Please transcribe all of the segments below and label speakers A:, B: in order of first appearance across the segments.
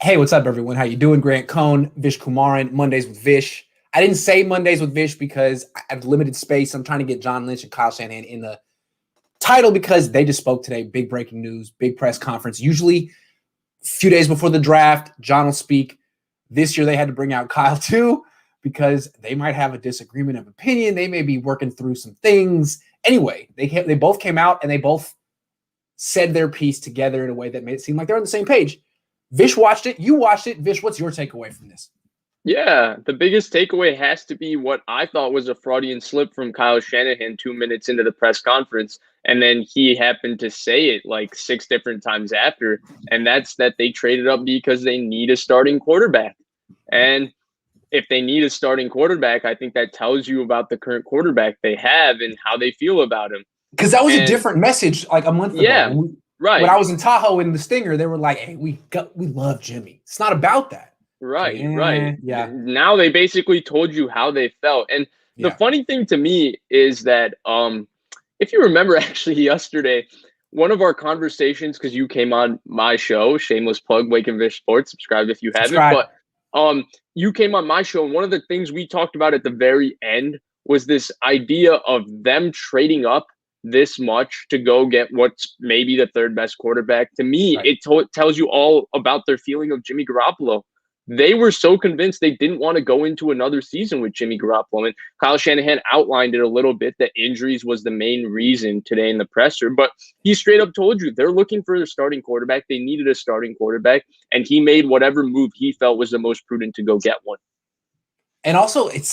A: Hey, what's up, everyone? How you doing? Grant Cohn, Vish Kumaran, Mondays with Vish. I didn't say Mondays with Vish because I have limited space. I'm trying to get John Lynch and Kyle Shanahan in the title because they just spoke today. Big breaking news, big press conference. Usually a few days before the draft, John will speak. This year they had to bring out Kyle too because they might have a disagreement of opinion. They may be working through some things. Anyway, they both came out and they both said their piece together in a way that made it seem like they're on the same page. Vish watched it. You watched it. Vish, what's your takeaway from this?
B: Yeah, the biggest takeaway has to be what I thought was a Freudian slip from Kyle Shanahan 2 minutes into the press conference. And then he happened to say it like six different times after. And that's that they traded up because they need a starting quarterback. And if they need a starting quarterback, I think that tells you about the current quarterback they have and how they feel about him.
A: Because that was a
B: And
A: different message like a month ago.
B: yeah,
A: When
B: right.
A: I was in Tahoe in the Stinger, they were like, hey, we love Jimmy. It's not about that.
B: Right,
A: Like,
B: right.
A: yeah,
B: Now they basically told you how they felt. And the
A: yeah.
B: funny thing to me is that if you remember actually yesterday, one of our conversations, because you came on my show, shameless plug, Wake and Vish Sports, subscribe if you haven't,
A: Subscribe.
B: but you came on my show, and one of the things we talked about at the very end was this idea of them trading up this much to go get what's maybe the third best quarterback. To me,
A: Right.
B: it tells you all about their feeling of Jimmy Garoppolo. They were so convinced they didn't want to go into another season with Jimmy Garoppolo. And Kyle Shanahan outlined it a little bit that injuries was the main reason today in the presser. But he straight up told you they're looking for their starting quarterback. They needed a starting quarterback. And he made whatever move he felt was the most prudent to go get one.
A: And also, it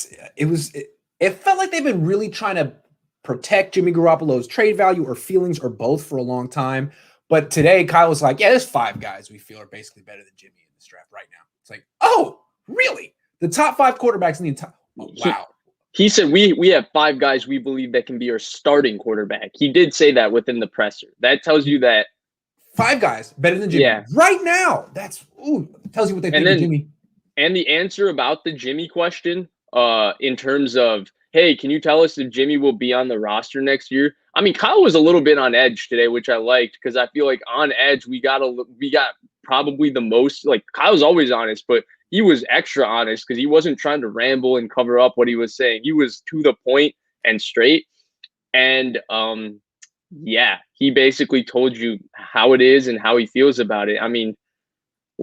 A: felt like they've been really trying to protect Jimmy Garoppolo's trade value or feelings or both for a long time. But today, Kyle was like, yeah, there's five guys we feel are basically better than Jimmy in this draft right now. It's like, oh, really? The top five quarterbacks in the entire wow.
B: He said we have five guys we believe that can be our starting quarterback. He did say that within the presser. That tells you that
A: five guys better than Jimmy right now. That's tells you what they think of Jimmy.
B: And the answer about the Jimmy question, in terms of, hey, can you tell us if Jimmy will be on the roster next year? I mean, Kyle was a little bit on edge today, which I liked because I feel like on edge we got probably the most. Like Kyle's always honest, but he was extra honest because he wasn't trying to ramble and cover up what he was saying. He was to the point and straight. And yeah, he basically told you how it is and how he feels about it. I mean,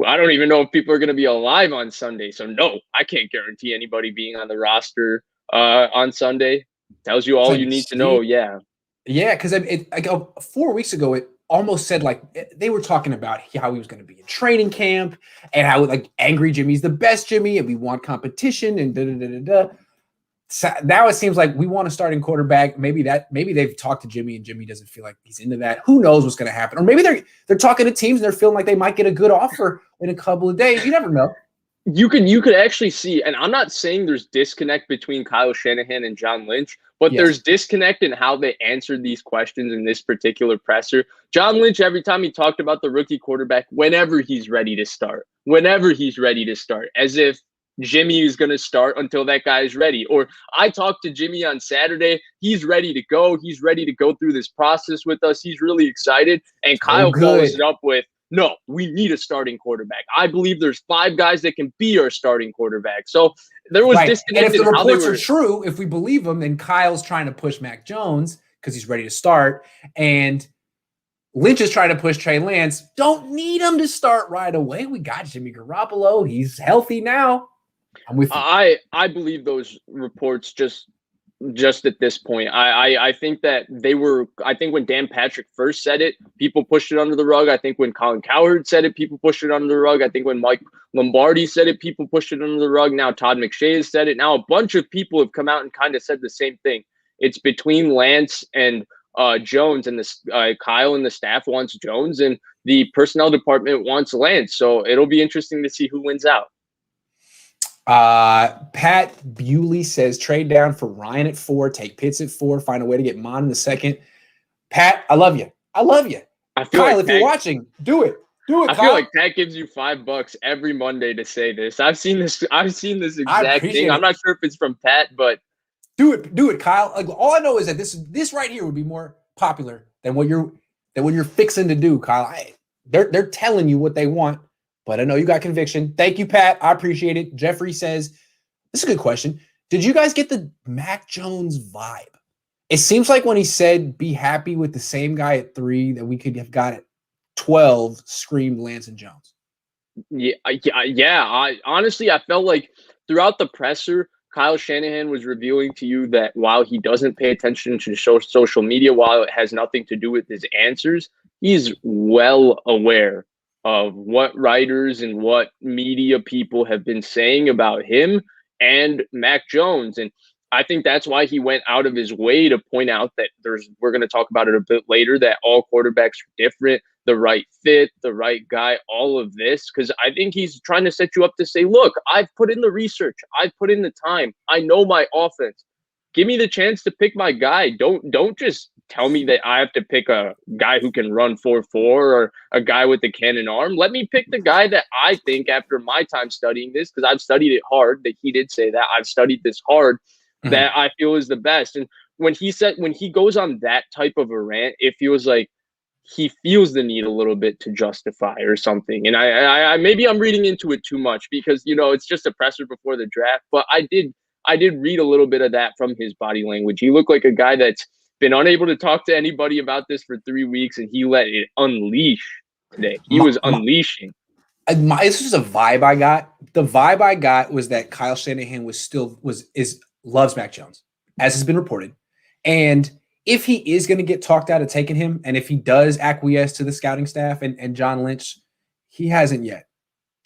B: I don't even know if people are going to be alive on Sunday. So no, I can't guarantee anybody being on the roster on Sunday. Tells you all you need to know. Yeah.
A: Yeah, because like 4 weeks ago, it almost said like they were talking about how he was going to be in training camp and how like angry Jimmy's the best Jimmy and we want competition and da da da da da. So now it seems like we want a starting quarterback. Maybe they've talked to Jimmy and Jimmy doesn't feel like he's into that. Who knows what's going to happen? Or maybe they're talking to teams and they're feeling like they might get a good offer in a couple of days. You never know.
B: You could actually see, and I'm not saying there's disconnect between Kyle Shanahan and John Lynch, but there's disconnect in how they answered these questions in this particular presser. John Lynch, every time he talked about the rookie quarterback, whenever he's ready to start, as if Jimmy is going to start until that guy is ready. Or I talked to Jimmy on Saturday. He's ready to go. He's ready to go through this process with us. He's really excited. And Kyle follows it up with, no, we need a starting quarterback. I believe there's five guys that can be our starting quarterback. So there was disconnect.
A: And if the reports are true, if we believe them, then Kyle's trying to push Mac Jones because he's ready to start. And Lynch is trying to push Trey Lance. Don't need him to start right away. We got Jimmy Garoppolo. He's healthy now. I'm with you.
B: I believe those reports just at this point. I think that I think when Dan Patrick first said it, people pushed it under the rug. I think when Colin Cowherd said it, people pushed it under the rug. I think when Mike Lombardi said it, people pushed it under the rug. Now Todd McShay has said it. Now a bunch of people have come out and kind of said the same thing. It's between Lance and Jones, and Kyle and the staff wants Jones, and the personnel department wants Lance. So it'll be interesting to see who wins out.
A: Pat Bewley says trade down for Ryan at 4, take Pitts at 4, find a way to get Mon in the second. Pat, I love you. Kyle, if you're watching, do it.
B: I feel like Pat gives you $5 every Monday to say this. I've seen this exact thing. I'm not sure if it's from Pat, but
A: do it, Kyle. Like, all I know is that this right here would be more popular than what you're fixing to do, Kyle. They're telling you what they want. but I know you got conviction. Thank you, Pat. I appreciate it. Jeffrey says, this is a good question. Did you guys get the Mac Jones vibe? It seems like when he said be happy with the same guy at 3 that we could have got at 12 screamed Lance and Jones.
B: Yeah. I honestly, I felt like throughout the presser, Kyle Shanahan was revealing to you that while he doesn't pay attention to social media, while it has nothing to do with his answers, he's well aware of what writers and what media people have been saying about him and Mac Jones. And I think that's why he went out of his way to point out that we're going to talk about it a bit later, that all quarterbacks are different, the right fit, the right guy, all of this. Because I think he's trying to set you up to say, look, I've put in the research. I've put in the time. I know my offense. Give me the chance to pick my guy. Don't just tell me that I have to pick a guy who can run 4.4 or a guy with a cannon arm. Let me pick the guy that I think, after my time studying this, because I've studied it hard, that he did say that I've studied this hard, that I feel is the best. And when he goes on that type of a rant, it feels like he feels the need a little bit to justify or something. And I maybe I'm reading into it too much because, it's just a presser before the draft, but I did read a little bit of that from his body language. He looked like a guy that's been unable to talk to anybody about this for 3 weeks, and he let it unleash today. He was unleashing.
A: This is a vibe I got. The vibe I got was that Kyle Shanahan loves Mac Jones, as has been reported. And if he is going to get talked out of taking him, and if he does acquiesce to the scouting staff and John Lynch, he hasn't yet.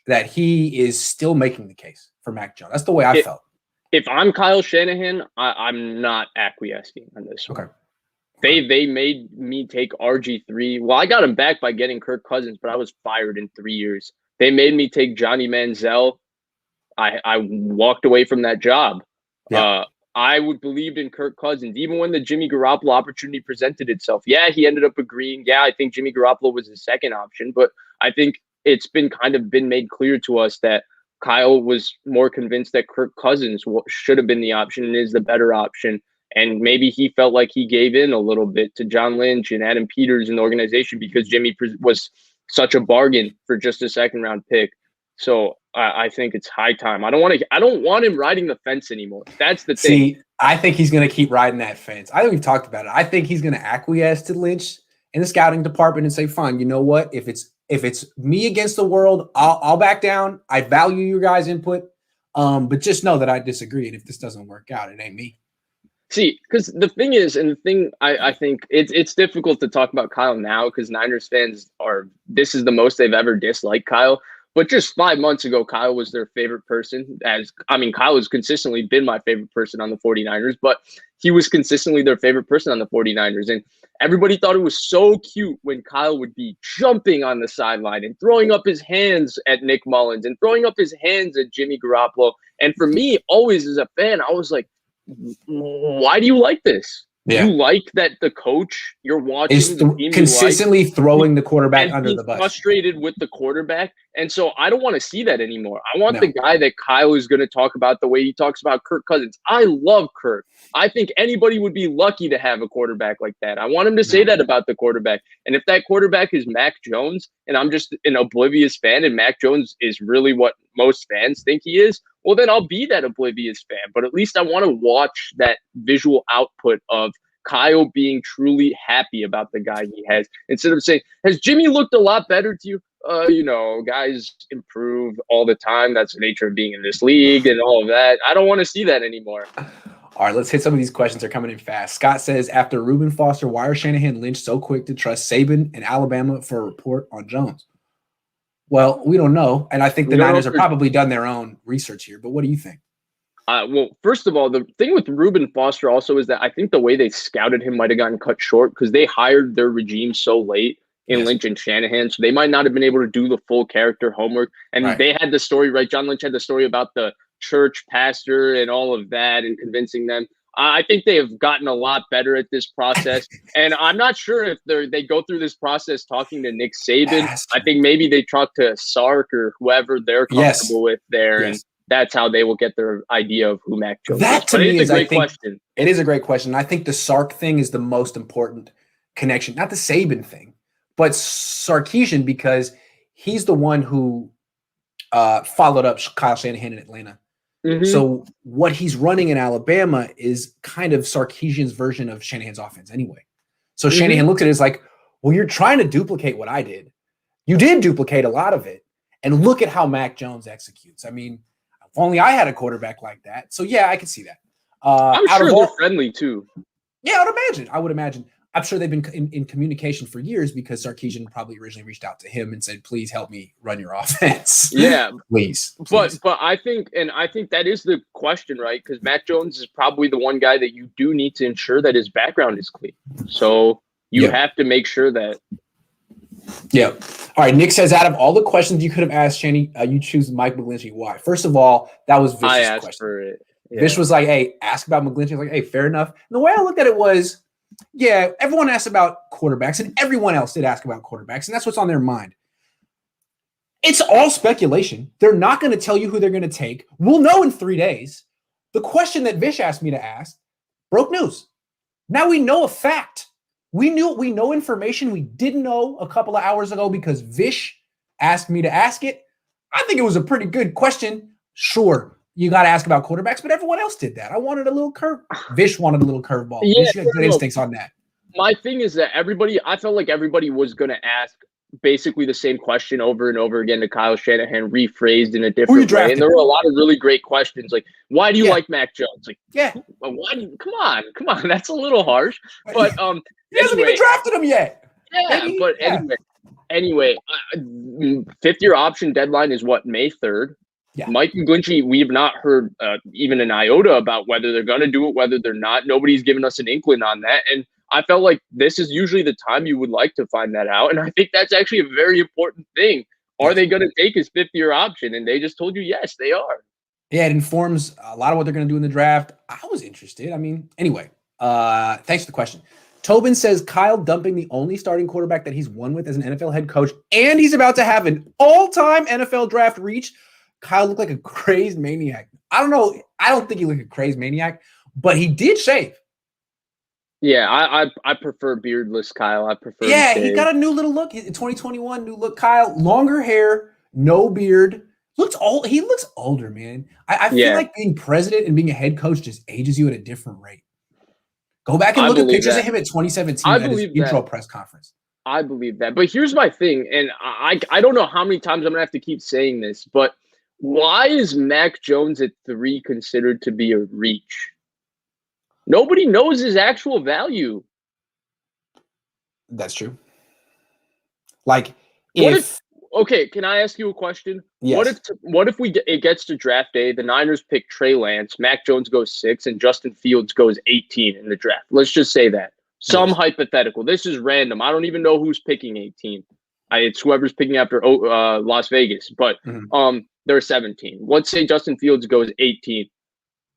A: That he is still making the case for Mac Jones. That's the way I felt.
B: If I'm Kyle Shanahan, I'm not acquiescing on this one.
A: Okay.
B: They made me take RG3. Well, I got him back by getting Kirk Cousins, but I was fired in 3 years. They made me take Johnny Manziel. I walked away from that job. Yeah. I would believed in Kirk Cousins, even when the Jimmy Garoppolo opportunity presented itself. Yeah, he ended up agreeing. Yeah, I think Jimmy Garoppolo was his second option, but I think it's been made clear to us that Kyle was more convinced that Kirk Cousins should have been the option and is the better option. And maybe he felt like he gave in a little bit to John Lynch and Adam Peters in the organization because Jimmy was such a bargain for just a second-round pick. So I think it's high time. I don't want him riding the fence anymore. That's the thing.
A: See, I think he's going to keep riding that fence. I think we've talked about it. I think he's going to acquiesce to Lynch in the scouting department and say, fine, you know what? If it's me against the world, I'll back down. I value your guys' input. But just know that I disagree. And if this doesn't work out, it ain't me.
B: See, because the thing is, and the thing I think it's difficult to talk about Kyle now because Niners fans this is the most they've ever disliked Kyle. But just 5 months ago, Kyle was their favorite person. Kyle has consistently been my favorite person on the 49ers, but he was consistently their favorite person on the 49ers. And everybody thought it was so cute when Kyle would be jumping on the sideline and throwing up his hands at Nick Mullins and throwing up his hands at Jimmy Garoppolo. And for me, always as a fan, I was like, why do you like this? Yeah. You like that the coach you're watching
A: is consistently throwing the quarterback under the bus.
B: Frustrated with the quarterback. And so I don't want to see that anymore. I want the guy that Kyle is going to talk about the way he talks about Kirk Cousins. I love Kirk. I think anybody would be lucky to have a quarterback like that. I want him to say that about the quarterback. And if that quarterback is Mac Jones and I'm just an oblivious fan and Mac Jones is really what most fans think he is, well, then I'll be that oblivious fan. But at least I want to watch that visual output of Kyle being truly happy about the guy he has instead of saying, has Jimmy looked a lot better to you? Guys improve all the time. That's the nature of being in this league and all of that. I don't want to see that anymore.
A: All right, let's hit some of these questions. They're coming in fast. Scott says, after Reuben Foster, why are Shanahan Lynch so quick to trust Saban and Alabama for a report on Jones? Well, we don't know. And I think the Niners have probably done their own research here. But what do you think?
B: Well, first of all, the thing with Reuben Foster also is that I think the way they scouted him might have gotten cut short because they hired their regime so late in Lynch and Shanahan. So they might not have been able to do the full character homework. And they had the story, right? John Lynch had the story about the church pastor and all of that and convincing them. I think they have gotten a lot better at this process. And I'm not sure if they go through this process talking to Nick Saban. I think maybe they talk to Sark or whoever they're comfortable with there. And that's how they will get their idea of who Mac Jones is.
A: That to me is a great question. It is a great question. I think the Sark thing is the most important connection, not the Saban thing, but Sarkisian, because he's the one who followed up Kyle Shanahan in Atlanta.
B: Mhm.
A: So what he's running in Alabama is kind of Sarkisian's version of Shanahan's offense anyway. So Shanahan looks at it as like, well, you're trying to duplicate what I did. You did duplicate a lot of it. And look at how Mac Jones executes. I mean, if only I had a quarterback like that. So, yeah, I can see that.
B: I'm sure they're friendly, too.
A: Yeah, I would imagine. I'm sure they've been in communication for years because Sarkisian probably originally reached out to him and said, please help me run your offense.
B: Yeah.
A: please.
B: But I think that is the question, right? Because Mac Jones is probably the one guy that you do need to ensure that his background is clean. So you have to make sure that.
A: Yeah. All right. Nick says, out of all the questions you could have asked Shanny, you choose Mike McGlinchey. Why? First of all, that was Vish's
B: I asked
A: question.
B: for it. Yeah.
A: Vish was like, hey, ask about McGlinchey. I was like, hey, fair enough. And the way I looked at it was, yeah, everyone asked about quarterbacks, and everyone else did ask about quarterbacks, and that's what's on their mind. It's all speculation. They're not going to tell you who they're going to take. We'll know in 3 days. The question that Vish asked me to ask broke news. Now we know a fact. We know information we didn't know a couple of hours ago because Vish asked me to ask it. I think it was a pretty good question. Sure, you got to ask about quarterbacks, but everyone else did that. I wanted a little Vish wanted a little curveball.
B: Yeah,
A: Vish had good instincts on that.
B: My thing is that I felt like everybody was going to ask basically the same question over and over again to Kyle Shanahan, rephrased in a different way. And there were a lot of really great questions, like, why do you like Mac Jones? Like, why do you, come on, that's a little harsh. But
A: he hasn't even drafted him yet.
B: Yeah, but anyway, fifth-year option deadline is what, May 3rd? Yeah. Mike McGlinchey, we have not heard even an iota about whether they're going to do it, whether they're not. Nobody's given us an inkling on that. And I felt like this is usually the time you would like to find that out. And I think that's actually a very important thing. Are they going to take his fifth-year option? And they just told you, yes, they are.
A: Yeah, it informs a lot of what they're going to do in the draft. I was interested. I mean, anyway, thanks for the question. Tobin says Kyle dumping the only starting quarterback that he's won with as an NFL head coach, and he's about to have an all-time NFL draft reach. Kyle looked like a crazed maniac. I don't know. I don't think he looked like a crazed maniac, but he did shave.
B: Yeah, I prefer beardless Kyle. I prefer.
A: Yeah, he got a new little look. 2021 new look. Kyle, longer hair, no beard. Looks old. He looks older, man. I feel like being president and being a head coach just ages you at a different rate. Go back and look at pictures of him at 2017 at his intro press conference.
B: I believe that. But here's my thing, and I don't know how many times I'm going to have to keep saying this, but why is Mac Jones at 3 considered to be a reach? Nobody knows his actual value.
A: That's true. Like,
B: okay, can I ask you a question?
A: Yes.
B: What if it gets to draft day, the Niners pick Trey Lance, Mac Jones goes 6, and Justin Fields goes 18 in the draft? Let's just say that. Some hypothetical. This is random. I don't even know who's picking 18. It's whoever's picking after Las Vegas, but they're 17. Let's say Justin Fields goes 18.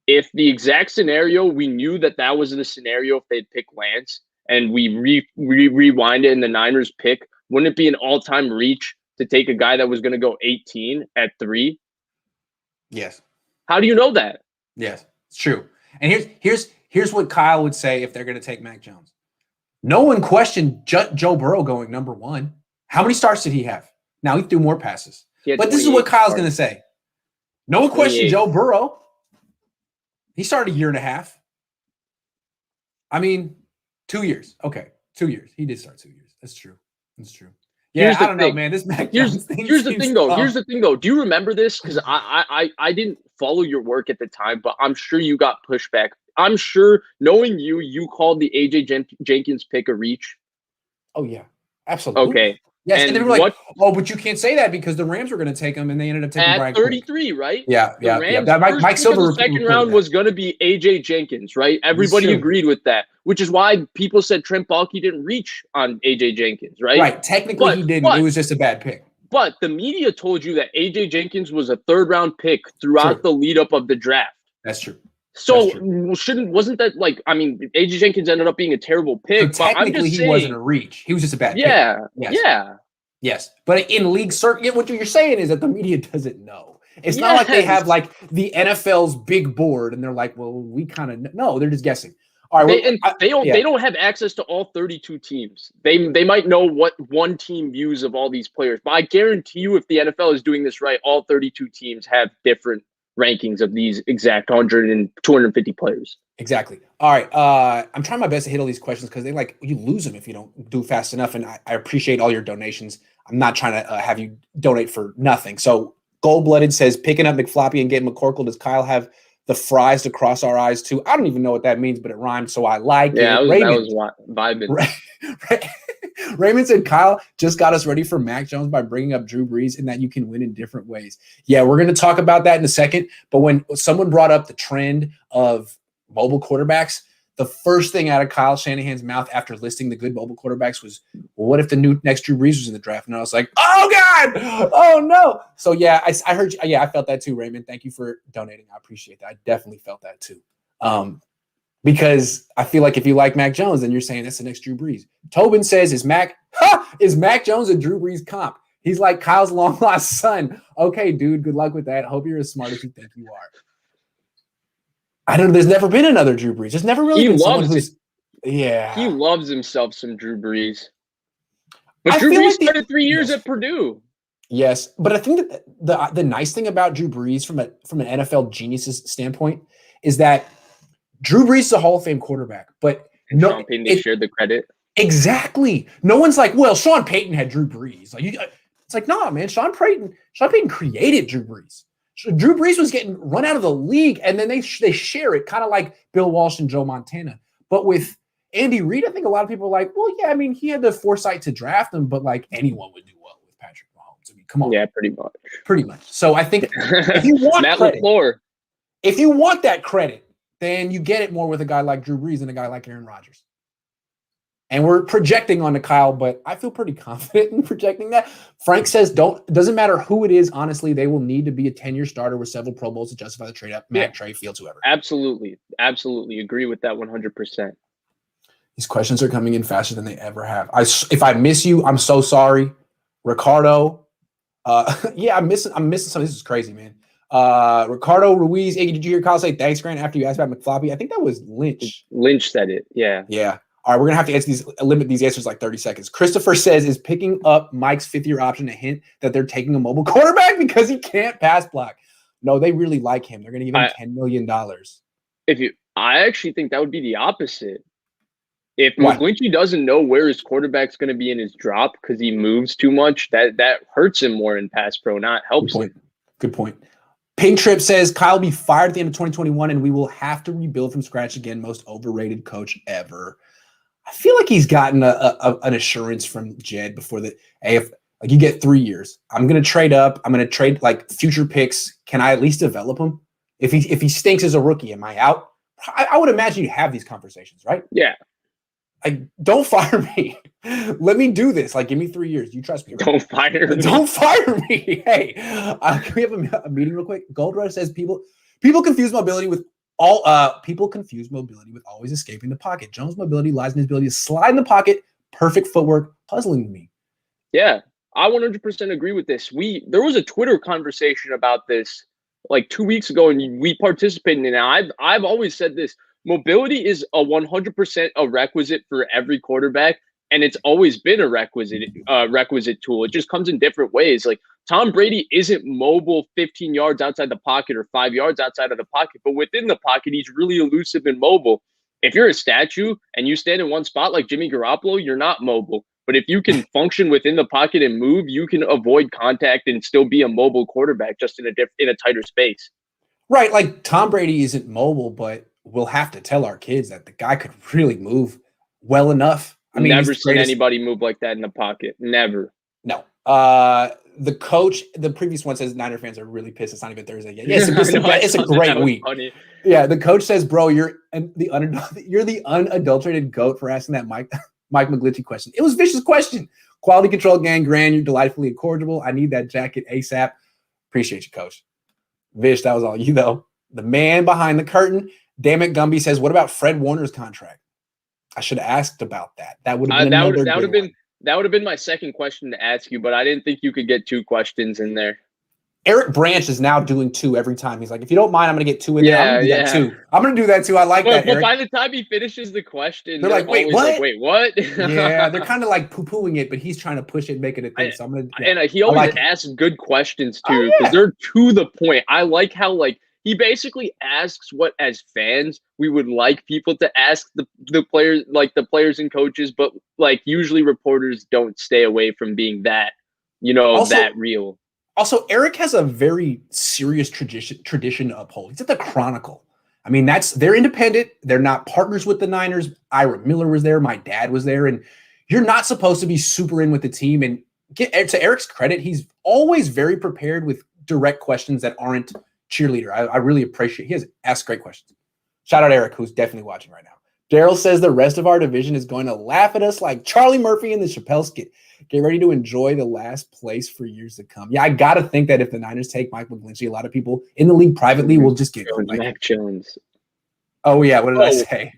B: If the exact scenario, we knew that was the scenario if they'd pick Lance, and we rewind it and the Niners pick, wouldn't it be an all-time reach to take a guy that was going to go 18 at 3?
A: Yes.
B: How do you know that?
A: Yes, it's true. And here's what Kyle would say if they're going to take Mac Jones. No one questioned Joe Burrow going number 1. How many starts did he have? Now he threw more passes. But this is what Kyle's going to say. No one questioned Joe Burrow. He started a year and a half. I mean, 2 years. Okay, 2 years. He did start 2 years. That's true. That's true. Yeah, I don't know, man. This Mac Jones thing.
B: Here's the thing, though. Do you remember this? Because I didn't follow your work at the time, but I'm sure you got pushback. I'm sure, knowing you called the AJ Jenkins pick a reach.
A: Oh, yeah. Absolutely.
B: Okay.
A: Yes, and they were like, "Oh, but you can't say that because the Rams were going to take him, and they ended up taking
B: at
A: Brian
B: 33, Quick. Right?
A: Yeah. That Mike Silver.
B: The second round was going to be AJ Jenkins, right? Everybody agreed with that, which is why people said Trent Baalke didn't reach on AJ Jenkins, right?
A: Right. Technically, he didn't. It was just a bad pick.
B: But the media told you that AJ Jenkins was a third-round pick throughout the lead-up of the draft.
A: That's true.
B: So wasn't that like, I mean, AJ Jenkins ended up being a terrible pick.
A: So technically, he wasn't a reach. He was just a bad pick. Yes. But in league circuit, what you're saying is that the media doesn't know. It's not like they have like the NFL's big board and they're like, well, we kind of know. They're just guessing. All right,
B: They don't have access to all 32 teams. They might know what one team views of all these players, but I guarantee you, if the NFL is doing this right, all 32 teams have different rankings of these exact 100 and 250 players.
A: Exactly. All right. I'm trying my best to hit all these questions because you lose them if you don't do fast enough. And I appreciate all your donations. I'm not trying to have you donate for nothing. So Gold-Blooded says, picking up McFloppy and getting McCorkle. Does Kyle have the fries to cross our eyes too? I don't even know what that means, but it rhymed, so I like it.
B: Yeah, that was vibing.
A: Raymond said, Kyle just got us ready for Mac Jones by bringing up Drew Brees and that you can win in different ways. Yeah, we're going to talk about that in a second. But when someone brought up the trend of mobile quarterbacks, the first thing out of Kyle Shanahan's mouth after listing the good mobile quarterbacks was, well, what if the next Drew Brees was in the draft? And I was like, oh, God, oh, no. So, yeah, I heard you. Yeah, I felt that too, Raymond. Thank you for donating. I appreciate that. I definitely felt that too. Because I feel like if you like Mac Jones, then you're saying that's the next Drew Brees. Tobin says, is Mac Jones a Drew Brees comp? He's like Kyle's long-lost son. Okay, dude, good luck with that. Hope you're as smart as you think you are. I don't know. There's never been another Drew Brees. There's never really been someone who's – yeah.
B: He loves himself some Drew Brees. But Drew Brees started 3 years at Purdue.
A: Yes, but I think that the nice thing about Drew Brees from an NFL genius's standpoint is that Drew Brees is a Hall of Fame quarterback, but
B: Sean Payton shared the credit.
A: Exactly. No one's like, well, Sean Payton had Drew Brees. It's like, no, man. Sean Payton created Drew Brees. Drew Brees was getting run out of the league, and then they share it, kind of like Bill Walsh and Joe Montana. But with Andy Reid, I think a lot of people are like, well, yeah, I mean, he had the foresight to draft him, but like anyone would do well with Patrick Mahomes. I mean, come on.
B: Yeah, pretty much.
A: Pretty much. So I think if you want
B: Matt
A: credit,
B: LaFleur.
A: If you want that credit, then you get it more with a guy like Drew Brees than a guy like Aaron Rodgers. And we're projecting onto Kyle, but I feel pretty confident in projecting that. Frank says, doesn't matter who it is, honestly, they will need to be a 10-year starter with several Pro Bowls to justify the trade up. Matt, Trey, Fields, whoever.
B: Absolutely. Absolutely. Agree with that 100%.
A: These questions are coming in faster than they ever have. If I miss you, I'm so sorry. Ricardo. Yeah, I'm missing some. This is crazy, man. Ricardo Ruiz. Iggy, did you hear Kyle say thanks, Grant, after you asked about McFloppy? I think that was Lynch.
B: Lynch said it. Yeah.
A: Yeah. All right, we're going to have to limit these answers like 30 seconds. Christopher says, is picking up Mike's fifth-year option a hint that they're taking a mobile quarterback because he can't pass block? No, they really like him. They're going to give him $10 million.
B: I actually think that would be the opposite. If McGlinchey doesn't know where his quarterback's going to be in his drop because he moves too much, that hurts him more in pass pro, not helps him.
A: Good point. Pink Trip says, Kyle will be fired at the end of 2021, and we will have to rebuild from scratch again. Most overrated coach ever. I feel like he's gotten an assurance from Jed before that. Hey, if like you get 3 years, I'm going to trade up. I'm going to trade like future picks. Can I at least develop him? If he stinks as a rookie, am I out? I would imagine you have these conversations, right?
B: Yeah.
A: Like, don't fire me. Let me do this. Like, give me 3 years. You trust me. Right?
B: Don't fire me.
A: Don't fire me. Hey, can we have a meeting real quick? Gold Rush says people confuse mobility with always escaping the pocket. Jones' mobility lies in his ability to slide in the pocket. Perfect footwork, puzzling to me.
B: Yeah, I 100% agree with this. There was a Twitter conversation about this like 2 weeks ago, and we participated in it. I've always said this: mobility is a 100% a requisite for every quarterback, and it's always been a requisite tool. It just comes in different ways. Like Tom Brady isn't mobile 15 yards outside the pocket or 5 yards outside of the pocket, but within the pocket, he's really elusive and mobile. If you're a statue and you stand in one spot like Jimmy Garoppolo, you're not mobile. But if you can function within the pocket and move, you can avoid contact and still be a mobile quarterback just in a tighter space.
A: Right, like Tom Brady isn't mobile, but we'll have to tell our kids that the guy could really move well enough. I mean,
B: never seen anybody move like that in the pocket. Never.
A: No. The coach, the previous one says Niner fans are really pissed. It's not even Thursday yet. Yeah, it's a great week. Funny. Yeah, the coach says, bro, you're the unadulterated GOAT for asking that Mike McGlinchey question. It was Vish's question. Quality control gang, Grand, you're delightfully incorrigible. I need that jacket ASAP. Appreciate you, coach. Vish, that was all you, though. The man behind the curtain. Damn it, Gumby says, what about Fred Warner's contract? I should have asked about that. That would have been
B: that would have been my second question to ask you, but I didn't think you could get two questions in there.
A: Eric Branch is now doing 2 every time. He's like, if you don't mind, I'm going to get 2 in there. I'm going to do that too. I'm going to do that too. I like that,
B: But
A: Eric.
B: by the time he finishes the question,
A: they're like, wait,
B: always
A: what?
B: like, wait, what?
A: Yeah, they're kind of like poo-pooing it, but he's trying to push it and make it a thing. So I'm going to.
B: And he always asks good questions too, because they're to the point. I like how like he basically asks what, as fans, we would like people to ask the players, like the players and coaches, but like usually reporters don't stay away from being that, that real.
A: Also, Eric has a very serious tradition to uphold. He's at the Chronicle. I mean, they're independent. They're not partners with the Niners. Ira Miller was there. My dad was there. And you're not supposed to be super in with the team. And to Eric's credit, he's always very prepared with direct questions that aren't cheerleader. I really appreciate. He has asked great questions. Shout out Eric, who's definitely watching right now. Daryl says the rest of our division is going to laugh at us like Charlie Murphy in the Chappelle skit. Get ready to enjoy the last place for years to come. Yeah, I got to think that if the Niners take Mike McGlinchey, a lot of people in the league privately will just get
B: like, Mac Jones.
A: Oh, yeah. What did I say?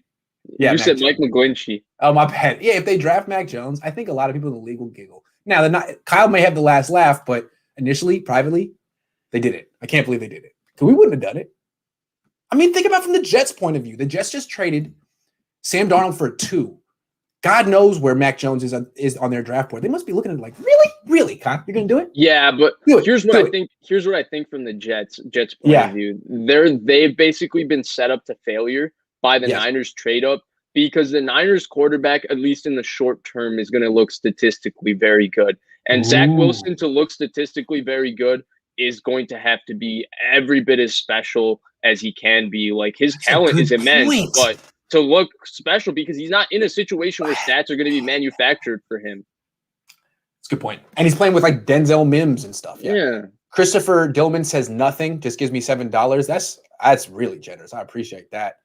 B: Yeah, you said Mike McGlinchey.
A: Oh, my bad. Yeah, if they draft Mac Jones, I think a lot of people in the league will giggle. Now, Kyle may have the last laugh, but initially, privately, they did it. I can't believe they did it. Because we wouldn't have done it. I mean, think about it from the Jets' point of view. The Jets just traded Sam Darnold for 2. God knows where Mac Jones is on their draft board. They must be looking at it like, really, Kyle? You're gonna do it?
B: Yeah, but here's what I think. Here's what I think from the Jets' point of view. They've basically been set up to failure by the Niners trade up because the Niners quarterback, at least in the short term, is going to look statistically very good. And Zach Wilson, to look statistically very good, is going to have to be every bit as special as he can be. Like his talent is immense, but to look special because he's not in a situation where stats are going to be manufactured for him.
A: That's a good point. And he's playing with like Denzel Mims and stuff.
B: Yeah.
A: Christopher Dillman says nothing, just gives me $7. That's really generous. I appreciate that.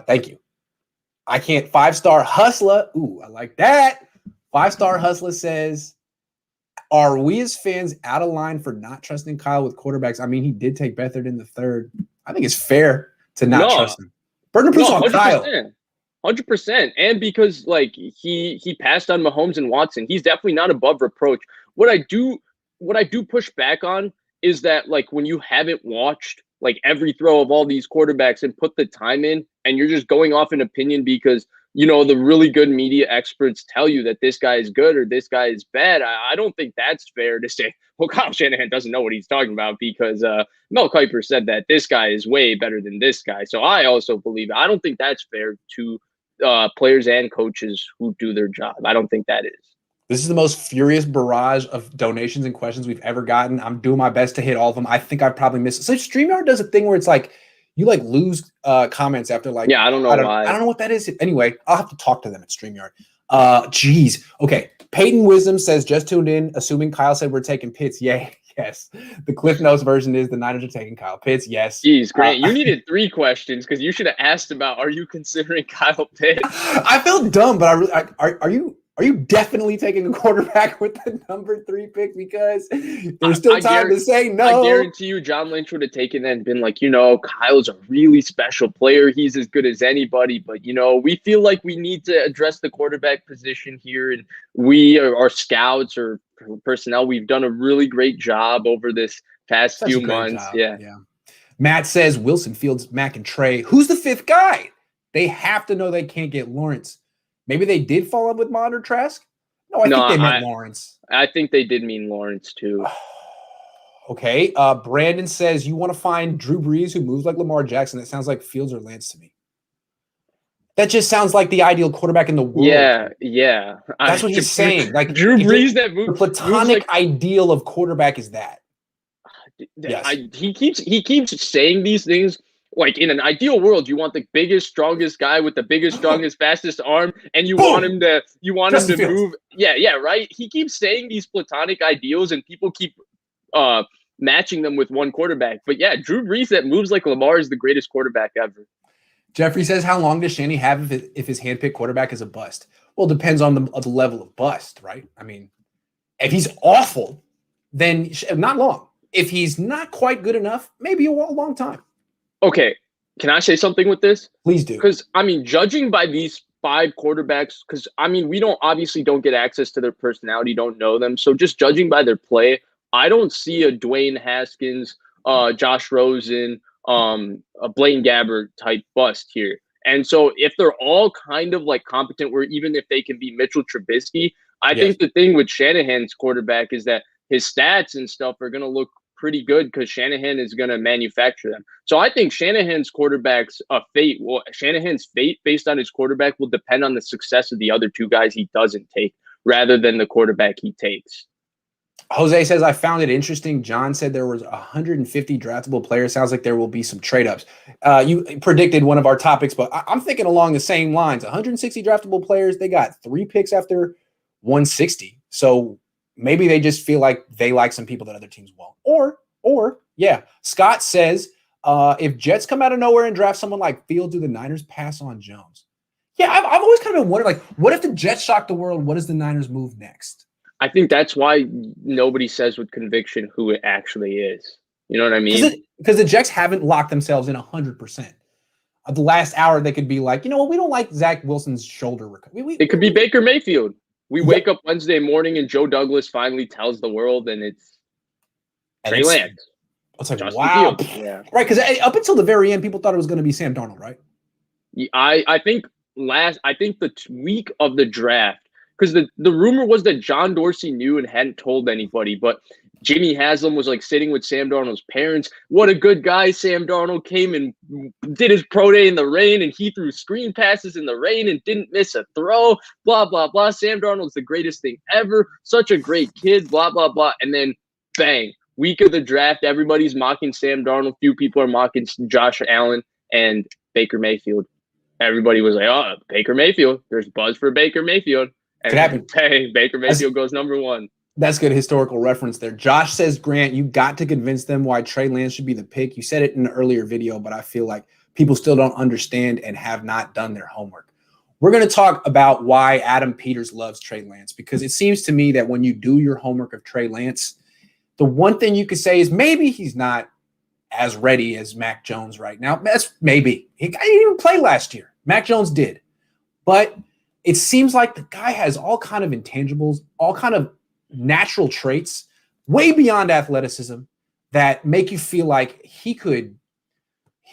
A: Thank you. I can't 5-star hustler. Ooh, I like that. 5-star hustler says, are we as fans out of line for not trusting Kyle with quarterbacks? I mean, he did take Beathard in the 3rd. I think it's fair to not trust him. Burden of proof on Kyle.
B: 100%. And because like he passed on Mahomes and Watson, he's definitely not above reproach. What I do push back on is that like when you haven't watched like every throw of all these quarterbacks and put the time in, and you're just going off an opinion because the really good media experts tell you that this guy is good or this guy is bad. I don't think that's fair to say, well, Kyle Shanahan doesn't know what he's talking about because Mel Kiper said that this guy is way better than this guy. So I also believe I don't think that's fair to players and coaches who do their job. I don't think that is.
A: This is the most furious barrage of donations and questions we've ever gotten. I'm doing my best to hit all of them. I think I probably missed it. So StreamYard does a thing where it's like you like lose comments after like
B: I don't know why.
A: I don't know what that is. Anyway, I'll have to talk to them at StreamYard. Geez. Okay. Peyton Wisdom says just tuned in, assuming Kyle said we're taking Pitts. Yay. Yes. The Cliff Notes version is the Niners are taking Kyle Pitts. Yes.
B: Jeez, Grant, you needed 3 questions because you should have asked about, are you considering Kyle Pitts?
A: I felt dumb, but are you definitely taking a quarterback with the number 3 pick? Because there's still time to say no.
B: I guarantee you John Lynch would have taken that and been like, Kyle's a really special player. He's as good as anybody. But, we feel like we need to address the quarterback position here. And we, our scouts or personnel, we've done a really great job over this past few months. Yeah.
A: Matt says Wilson, Fields, Mac, and Trey. Who's the 5th guy? They have to know they can't get Lawrence. Maybe they did fall in with Mond or Trask? No, I think they meant Lawrence.
B: I think they did mean Lawrence too.
A: Okay. Brandon says you want to find Drew Brees who moves like Lamar Jackson. That sounds like Fields or Lance to me. That just sounds like the ideal quarterback in the world.
B: Yeah.
A: That's what he's saying. Like
B: Drew Brees that moves.
A: The platonic ideal of quarterback is that.
B: Yes. He keeps saying these things. Like in an ideal world, you want the biggest, strongest guy with the biggest, strongest, fastest arm, and you want him to move. Yeah, right. He keeps saying these platonic ideals, and people keep matching them with one quarterback. But yeah, Drew Brees that moves like Lamar is the greatest quarterback ever. Jeffrey
A: says, how long does Shanny have if his handpicked quarterback is a bust? Well, it depends on the level of bust, right? I mean, if he's awful, then not long. If he's not quite good enough, maybe a long time.
B: Okay, can I say something with this?
A: Please do.
B: Because, judging by these 5 quarterbacks, because, we don't get access to their personality, don't know them. So just judging by their play, I don't see a Dwayne Haskins, Josh Rosen, a Blaine Gabbert type bust here. And so if they're all kind of like competent, where even if they can be Mitchell Trubisky, I
A: Yes.
B: think the thing with Shanahan's quarterback is that his stats and stuff are going to look pretty good because Shanahan is going to manufacture them. So I think Shanahan's quarterback's fate, well, Shanahan's fate based on his quarterback will depend on the success of the other two guys he doesn't take rather than the quarterback he takes.
A: Jose says, I found it interesting. John said there was 150 draftable players. Sounds like there will be some trade-ups. You predicted one of our topics, but I'm thinking along the same lines. 160 draftable players. They got 3 picks after 160. So maybe they just feel like they like some people that other teams won't. Or yeah. Scott says, if Jets come out of nowhere and draft someone like Fields, do the Niners pass on Jones? Yeah, I've always kind of been wondering, like, what if the Jets shock the world? What does the Niners move next?
B: I think that's why nobody says with conviction who it actually is. You know what I mean?
A: Because the Jets haven't locked themselves in 100%. Of the last hour, they could be like, you know what, we don't like Zach Wilson's shoulder recovery.
B: It could be Baker Mayfield. We wake up Wednesday morning and Joe Douglas finally tells the world, and it's Trey Lance.
A: It's like, wow.
B: Yeah.
A: Right, because up until the very end, people thought it was going to be Sam Darnold, right?
B: I think the week of the draft, because the rumor was that John Dorsey knew and hadn't told anybody, but Jimmy Haslam was like sitting with Sam Darnold's parents. What a good guy. Sam Darnold came and did his pro day in the rain, and he threw screen passes in the rain and didn't miss a throw, blah, blah, blah. Sam Darnold's the greatest thing ever. Such a great kid, blah, blah, blah. And then bang, week of the draft, everybody's mocking Sam Darnold. Few people are mocking Josh Allen and Baker Mayfield. Everybody was like, oh, Baker Mayfield. There's buzz for Baker Mayfield. And
A: could happen.
B: Hey, Baker Mayfield goes number 1.
A: That's good historical reference there. Josh says, Grant, you got to convince them why Trey Lance should be the pick. You said it in an earlier video, but I feel like people still don't understand and have not done their homework. We're going to talk about why Adam Peters loves Trey Lance, because it seems to me that when you do your homework of Trey Lance, the one thing you could say is maybe he's not as ready as Mac Jones right now. That's maybe. He didn't even play last year. Mac Jones did. But it seems like the guy has all kind of intangibles, all kind of natural traits, way beyond athleticism, that make you feel like he could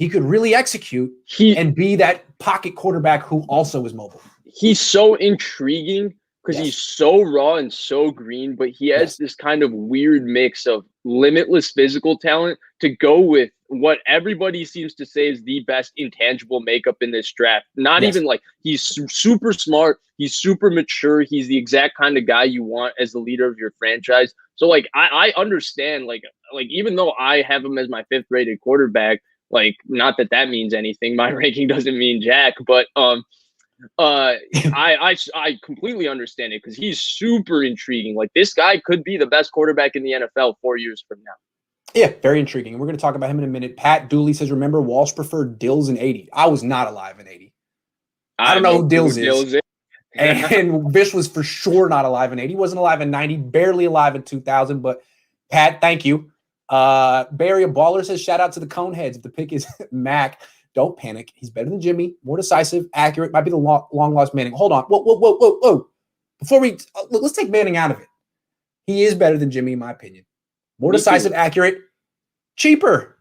A: really execute and be that pocket quarterback who also is mobile.
B: He's so intriguing because he's so raw and so green, but he has this kind of weird mix of limitless physical talent to go with what everybody seems to say is the best intangible makeup in this draft. Not even like he's super smart. He's super mature. He's the exact kind of guy you want as the leader of your franchise. So like, I understand, like even though I have him as my 5th rated quarterback, like, not that that means anything. My ranking doesn't mean jack, but I completely understand it because he's super intriguing. Like, this guy could be the best quarterback in the NFL 4 years from now.
A: Yeah, very intriguing. We're going to talk about him in a minute. Pat Dooley says, remember, Walsh preferred Dills in 80. I was not alive in 80. I don't know who Dills is. And Vish was for sure not alive in 80. He wasn't alive in 90, barely alive in 2000. But Pat, thank you. Barry, a baller, says, shout out to the Coneheads. If the pick is Mac, don't panic. He's better than Jimmy, more decisive, accurate, might be the long lost Manning. Hold on. Whoa. Before let's take Manning out of it. He is better than Jimmy, in my opinion. More decisive, accurate, cheaper,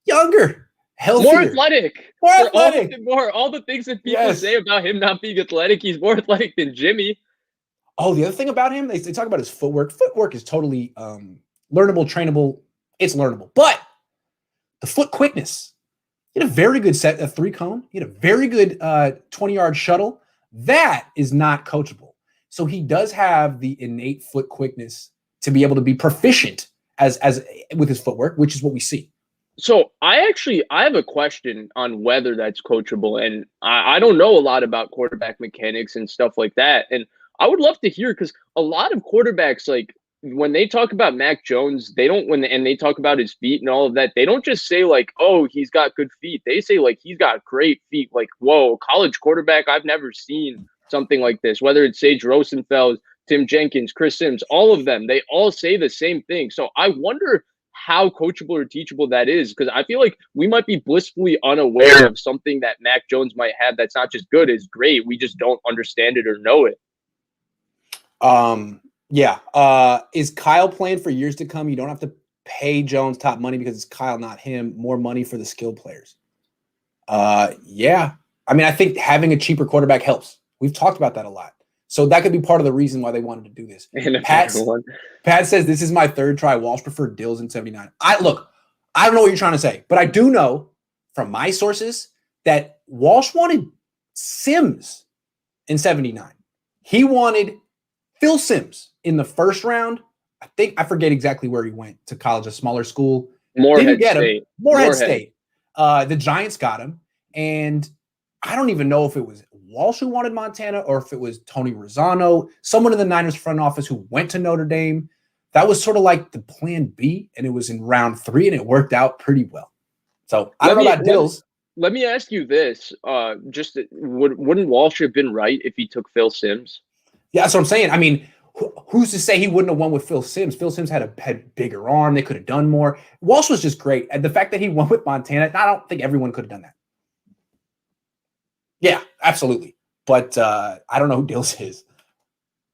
A: younger, healthier.
B: More athletic. All the things that people say about him not being athletic, he's more athletic than Jimmy.
A: Oh, the other thing about him, they talk about his footwork. Footwork is totally learnable, trainable. It's learnable. But the foot quickness, he had a very good set, a 3-cone. He had a very good 20-yard shuttle. That is not coachable. So he does have the innate foot quickness to be able to be proficient as with his footwork, which is what we see.
B: So I have a question on whether that's coachable. And I don't know a lot about quarterback mechanics and stuff like that. And I would love to hear, because a lot of quarterbacks, like, when they talk about Mac Jones, and they talk about his feet and all of that, they don't just say like, oh, he's got good feet. They say like, he's got great feet. Like, whoa, college quarterback, I've never seen something like this. Whether it's Sage Rosenfeld, Tim Jenkins, Chris Sims, all of them, they all say the same thing. So I wonder how coachable or teachable that is, because I feel like we might be blissfully unaware of something that Mac Jones might have that's not just good, is great. We just don't understand it or know it.
A: Yeah. Is Kyle playing for years to come? You don't have to pay Jones top money because it's Kyle, not him. More money for the skilled players. Yeah. I mean, I think having a cheaper quarterback helps. We've talked about that a lot. So that could be part of the reason why they wanted to do this.
B: And
A: Pat says, this is my third try. Walsh preferred Dills in 79. I don't know what you're trying to say, but I do know from my sources that Walsh wanted Sims in 79. He wanted Phil Sims in the first round. I forget exactly where he went to college, a smaller school. Didn't get him. Morehead State. The Giants got him. And I don't even know if it was Walsh who wanted Montana or if it was Tony Rosano, someone in the Niners front office who went to Notre Dame. That was sort of like the plan B, and it was in round 3, and it worked out pretty well. So I don't know about Dills.
B: Let me ask you this. Wouldn't Walsh have been right if he took Phil Sims?
A: Yeah, that's what I'm saying. I mean, who's to say he wouldn't have won with Phil Sims? Phil Sims had a bigger arm. They could have done more. Walsh was just great. And the fact that he won with Montana, I don't think everyone could have done that. Yeah, absolutely. But I don't know who Dills is.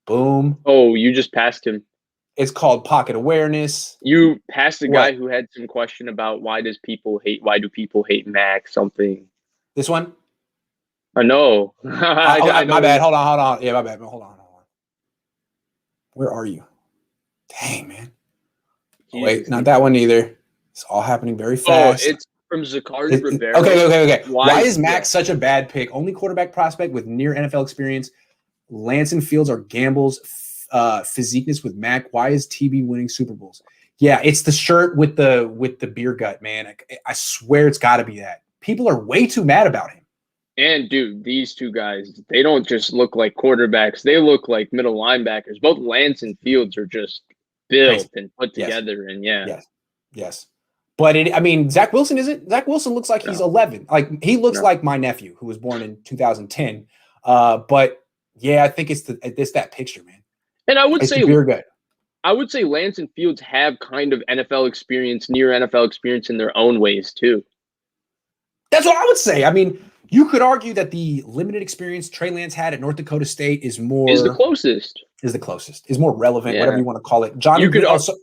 A: Boom.
B: Oh, you just passed him.
A: It's called pocket awareness.
B: You passed the guy who had some question about why do people hate Mac something.
A: This one?
B: No.
A: My bad. Hold on. Yeah, my bad. Hold on. Where are you? Dang, man. Oh, wait, not that one either. It's all happening very fast.
B: Oh, it's from Zacchaeus Rivera.
A: Okay. Why is Mac such a bad pick? Only quarterback prospect with near NFL experience. Lance and Fields are gambles. Physiqueness with Mac. Why is TB winning Super Bowls? Yeah, it's the shirt with the beer gut, man. I swear it's got to be that. People are way too mad about him.
B: And dude, these two guys, they don't just look like quarterbacks. They look like middle linebackers. Both Lance and Fields are just built and put together. And
A: Yes. But Zach Wilson isn't. Zach Wilson looks like he's 11. Like he looks like my nephew who was born in 2010. But yeah, I think it's that picture, man.
B: And I would say Lance and Fields have kind of NFL experience, near NFL experience in their own ways too.
A: That's what I would say. I mean, you could argue that the limited experience Trey Lance had at North Dakota State is
B: the closest.
A: Is more relevant, whatever you want to call it. Johnny,
B: you could
A: also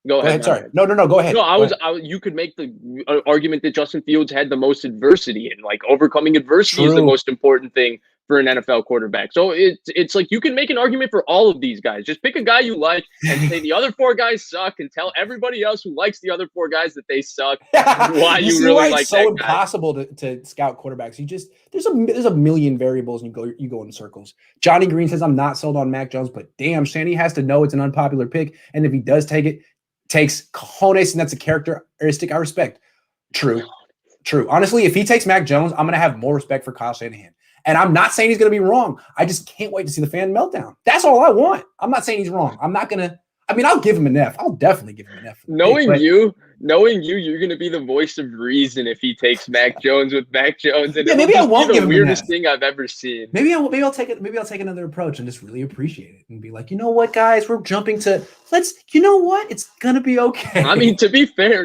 A: Go ahead. Sorry. No. Go ahead.
B: No, you could make the argument that Justin Fields had the most adversity, and like overcoming adversity is the most important thing for an NFL quarterback. So it's like you can make an argument for all of these guys. Just pick a guy you like and say the other 4 guys suck, and tell everybody else who likes the other 4 guys that they suck. Why you really like that guy. It's so
A: impossible to scout quarterbacks. There's a million variables, and you go in circles. Johnny Green says I'm not sold on Mac Jones, but damn, Shanny has to know it's an unpopular pick, and if he does take it, takes cojones, and that's a characteristic I respect. True. Honestly, if he takes Mac Jones, I'm going to have more respect for Kyle Shanahan. And I'm not saying he's going to be wrong. I just can't wait to see the fan meltdown. That's all I want. I'm not saying he's wrong. I'm not going to – I'll give him an F. I'll definitely give him an F.
B: Knowing you, you're going to be the voice of reason if he takes Mac Jones with Mac Jones. And
A: maybe I won't give him
B: the weirdest thing I've ever seen.
A: Maybe I'll take it. Maybe I'll take another approach and just really appreciate it and be like, you know what, guys, we're jumping to you know what? It's going to be okay.
B: I mean, to be fair,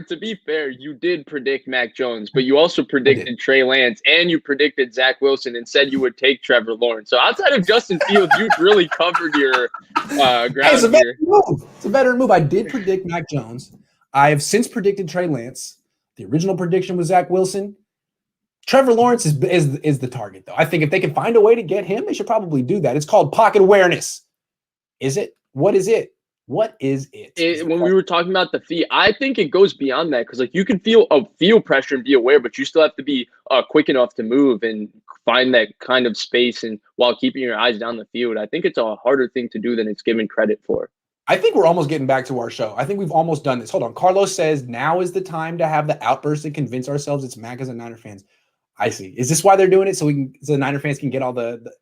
B: you did predict Mac Jones, but you also predicted Trey Lance and you predicted Zach Wilson and said you would take Trevor Lawrence. So outside of Justin Fields, you've really covered your ground
A: it's a veteran move. It's a veteran move. I did predict Mac Jones. I have since predicted Trey Lance. The original prediction was Zach Wilson. Trevor Lawrence is the target, though. I think if they can find a way to get him, they should probably do that. It's called pocket awareness. Is it? What is it? When
B: we were talking about the fee, I think it goes beyond that because like you can feel pressure and be aware, but you still have to be quick enough to move and find that kind of space and while keeping your eyes down the field. I think it's a harder thing to do than it's given credit for.
A: I think we're almost getting back to our show. I think we've almost done this. Hold on. Carlos says now is the time to have the outburst and convince ourselves it's Mac as a Niner fans. I see. Is this why they're doing it? So the Niner fans can get all the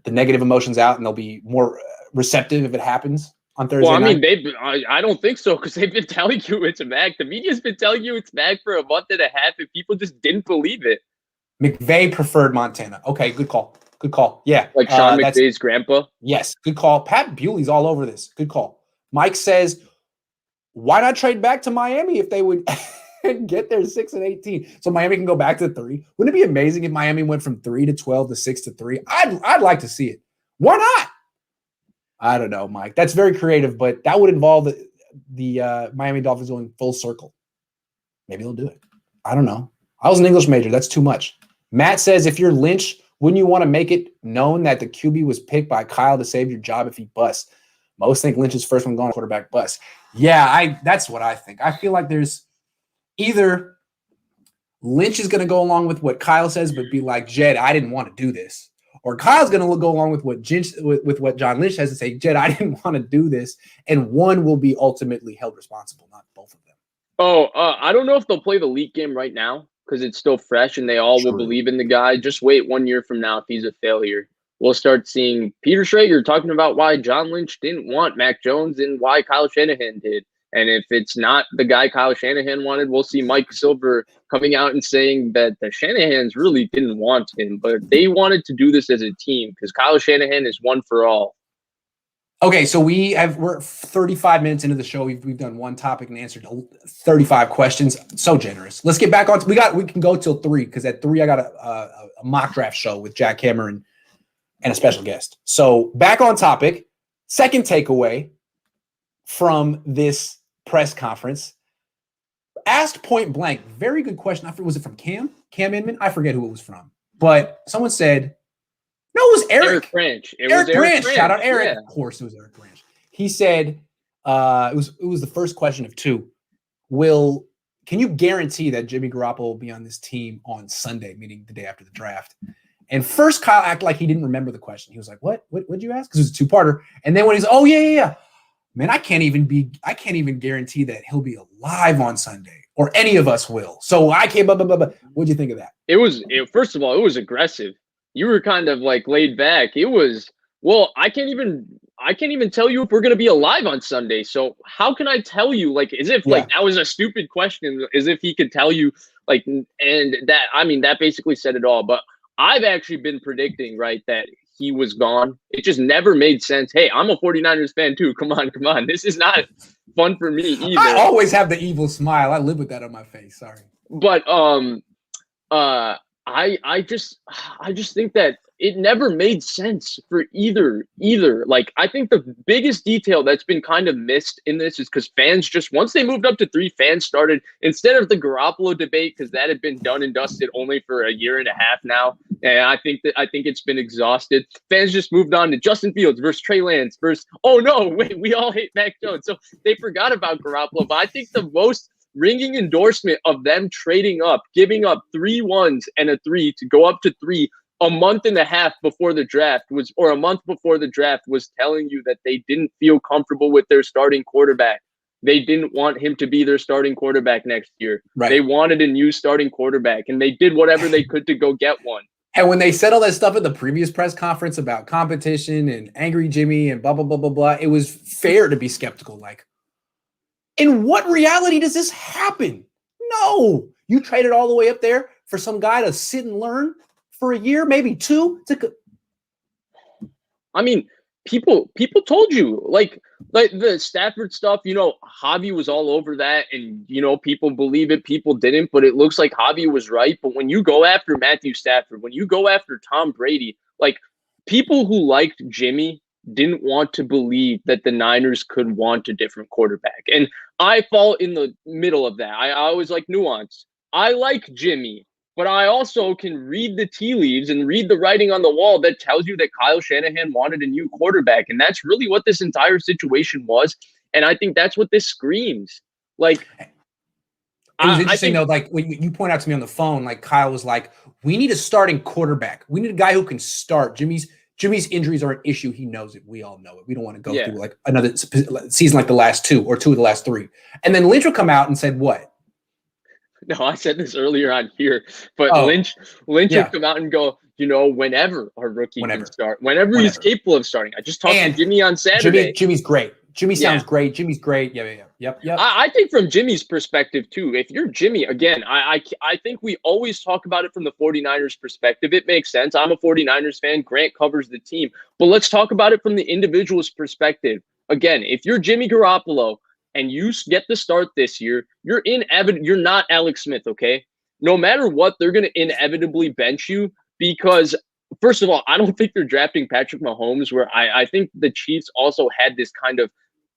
A: negative emotions out and they'll be more receptive if it happens on Thursday
B: night?
A: Well,
B: I mean, I don't think so because they've been telling you it's Mac. The media's been telling you it's Mac for a month and a half and people just didn't believe it.
A: McVay preferred Montana. Okay, good call. Yeah.
B: Like Sean McVay's grandpa?
A: Yes, good call. Pat Bewley's all over this. Good call. Mike says, why not trade back to Miami if they would get their 6-18? So Miami can go back to 3. Wouldn't it be amazing if Miami went from 3 to 12 to 6 to 3? I'd like to see it. Why not? I don't know, Mike. That's very creative, but that would involve the Miami Dolphins going full circle. Maybe they'll do it. I don't know. I was an English major. That's too much. Matt says, if you're Lynch, wouldn't you want to make it known that the QB was picked by Kyle to save your job if he busts? Most think Lynch's first one gone, quarterback bust. Yeah, that's what I think. I feel like there's either Lynch is going to go along with what Kyle says, but be like, Jed, I didn't want to do this. Or Kyle's going to go along with what John Lynch has to say, Jed, I didn't want to do this. And one will be ultimately held responsible, not both of them.
B: I don't know if they'll play the league game right now because it's still fresh and they all will believe in the guy. Just wait 1 year from now if he's a failure. We'll start seeing Peter Schrager talking about why John Lynch didn't want Mac Jones and why Kyle Shanahan did. And if it's not the guy Kyle Shanahan wanted, we'll see Mike Silver coming out and saying that the Shanahans really didn't want him, but they wanted to do this as a team because Kyle Shanahan is one for all.
A: Okay, so we're 35 minutes into the show. We've done one topic and answered 35 questions. So generous. Let's get back on. We can go till 3 because at 3 I got a mock draft show with Jack Hammer and a special guest. So back on topic. Second takeaway from this press conference. Asked point blank. Very good question. Was it from Cam Inman? I forget who it was from. But someone said, no, it was Eric
B: Branch.
A: Eric Branch. Shout out Eric. Yeah. Of course, it was Eric Branch. He said, it was the first question of 2. Can you guarantee that Jimmy Garoppolo will be on this team on Sunday, meaning the day after the draft? And first, Kyle acted like he didn't remember the question. He was like, "What? What'd you ask?" Because it was a 2-parter. And then when he's, "Oh yeah, man, I can't even guarantee that he'll be alive on Sunday, or any of us will. So I can't." What'd you think of that?
B: First of all, it was aggressive. You were kind of like laid back. It was, well, I can't even tell you if we're gonna be alive on Sunday. So how can I tell you? Like, as if like that was a stupid question. As if he could tell you, like, and that that basically said it all. But I've actually been predicting, right, that he was gone. It just never made sense. Hey, I'm a 49ers fan too. Come on. This is not fun for me either.
A: I always have the evil smile. I live with that on my face. Sorry.
B: But I just think that it never made sense for either. Like, I think the biggest detail that's been kind of missed in this is because fans just, once they moved up to 3, fans started, instead of the Garoppolo debate, because that had been done and dusted only for a year and a half now. And I think it's been exhausted. Fans just moved on to Justin Fields versus Trey Lance versus, oh no, wait, we all hate Mac Jones. So they forgot about Garoppolo. But I think the most ringing endorsement of them trading up, giving up 3 1s and a 3 to go up to 3 a month and a half before the draft was telling you that they didn't feel comfortable with their starting quarterback. They didn't want him to be their starting quarterback next year. Right. They wanted a new starting quarterback, and they did whatever they could to go get one.
A: And when they said all that stuff at the previous press conference about competition and angry Jimmy and blah, blah, blah, blah, blah, it was fair to be skeptical. Like, in what reality does this happen? No. You traded all the way up there for some guy to sit and learn for a year, maybe 2.
B: I mean, people told you, like the Stafford stuff, Javi was all over that, and people believe it, people didn't, but it looks like Javi was right. But when you go after Matthew Stafford, when you go after Tom Brady, like, people who liked Jimmy didn't want to believe that the Niners could want a different quarterback. And I fall in the middle of that. I always like nuance. I like Jimmy, but I also can read the tea leaves and read the writing on the wall that tells you that Kyle Shanahan wanted a new quarterback. And that's really what this entire situation was. And I think that's what this screams. Like,
A: it was interesting, though, like, when you point out to me on the phone, like, Kyle was like, we need a starting quarterback. We need a guy who can start. Jimmy's injuries are an issue. He knows it. We all know it. We don't want to go through like another season like the last 2 or 2 of the last 3. And then Lynch would come out and said what?
B: No, I said this earlier on here, but Lynch would come out and go, whenever our rookie can start, whenever he's capable of starting. I just talked to Jimmy on Saturday.
A: Jimmy's great. Jimmy sounds great. Jimmy's great. Yep.
B: I think from Jimmy's perspective too, if you're Jimmy, again, I think we always talk about it from the 49ers perspective. It makes sense. I'm a 49ers fan. Grant covers the team. But let's talk about it from the individual's perspective. Again, if you're Jimmy Garoppolo and you get the start this year, you're not Alex Smith, okay? No matter what, they're going to inevitably bench you because first of all, I don't think they're drafting Patrick Mahomes, where I think the Chiefs also had this kind of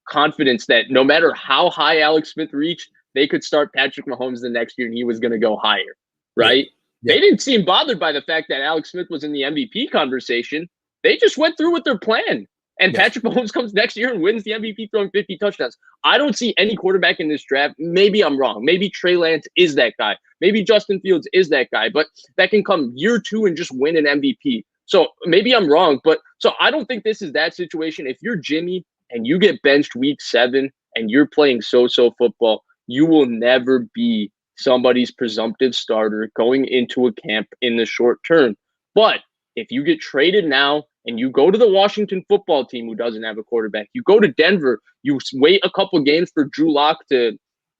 B: confidence that no matter how high Alex Smith reached, they could start Patrick Mahomes the next year and he was going to go higher, right?
A: Yeah.
B: They didn't seem bothered by the fact that Alex Smith was in the MVP conversation. They just went through with their plan. And Patrick Mahomes comes next year and wins the MVP throwing 50 touchdowns. I don't see any quarterback in this draft. Maybe I'm wrong. Maybe Trey Lance is that guy. Maybe Justin Fields is that guy. But that can come year 2 and just win an MVP. So maybe I'm wrong. But so I don't think this is that situation. If you're Jimmy and you get benched week 7 and you're playing so-so football, you will never be somebody's presumptive starter going into a camp in the short term. But if you get traded now and you go to the Washington football team who doesn't have a quarterback, you go to Denver, you wait a couple games for Drew Lock to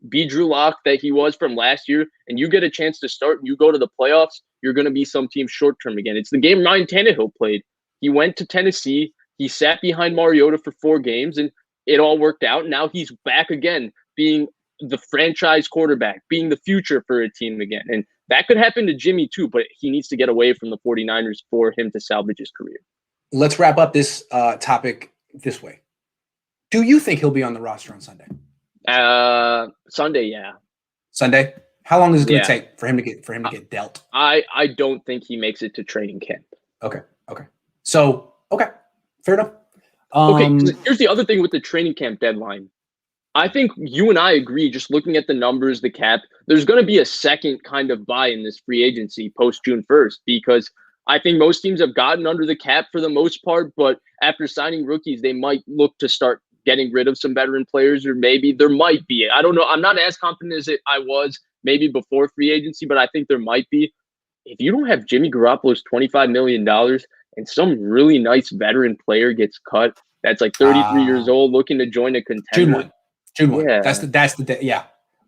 B: be Drew Lock that he was from last year, and you get a chance to start and you go to the playoffs, you're going to be some team short term again. It's the game Ryan Tannehill played. He went to Tennessee. He sat behind Mariota for 4 games, and it all worked out. Now he's back again, being the franchise quarterback, being the future for a team again. And that could happen to Jimmy too, but he needs to get away from the 49ers for him to salvage his career.
A: Let's wrap up this topic this way. Do you think he'll be on the roster on Sunday?
B: Sunday, yeah.
A: Sunday? How long is it going to take for him to get dealt?
B: I don't think he makes it to training camp.
A: Okay. So, fair enough.
B: Here's the other thing with the training camp deadline. I think you and I agree, just looking at the numbers, the cap, there's going to be a second kind of buy in this free agency post June 1st, because I think most teams have gotten under the cap for the most part, but after signing rookies, they might look to start getting rid of some veteran players, or maybe there might be. I don't know. I'm not as confident as I was maybe before free agency, but I think there might be. If you don't have Jimmy Garoppolo's $25 million and some really nice veteran player gets cut, that's like 33 years old looking to join a contender.
A: June 1.
B: Yeah.
A: That's the day. Yeah.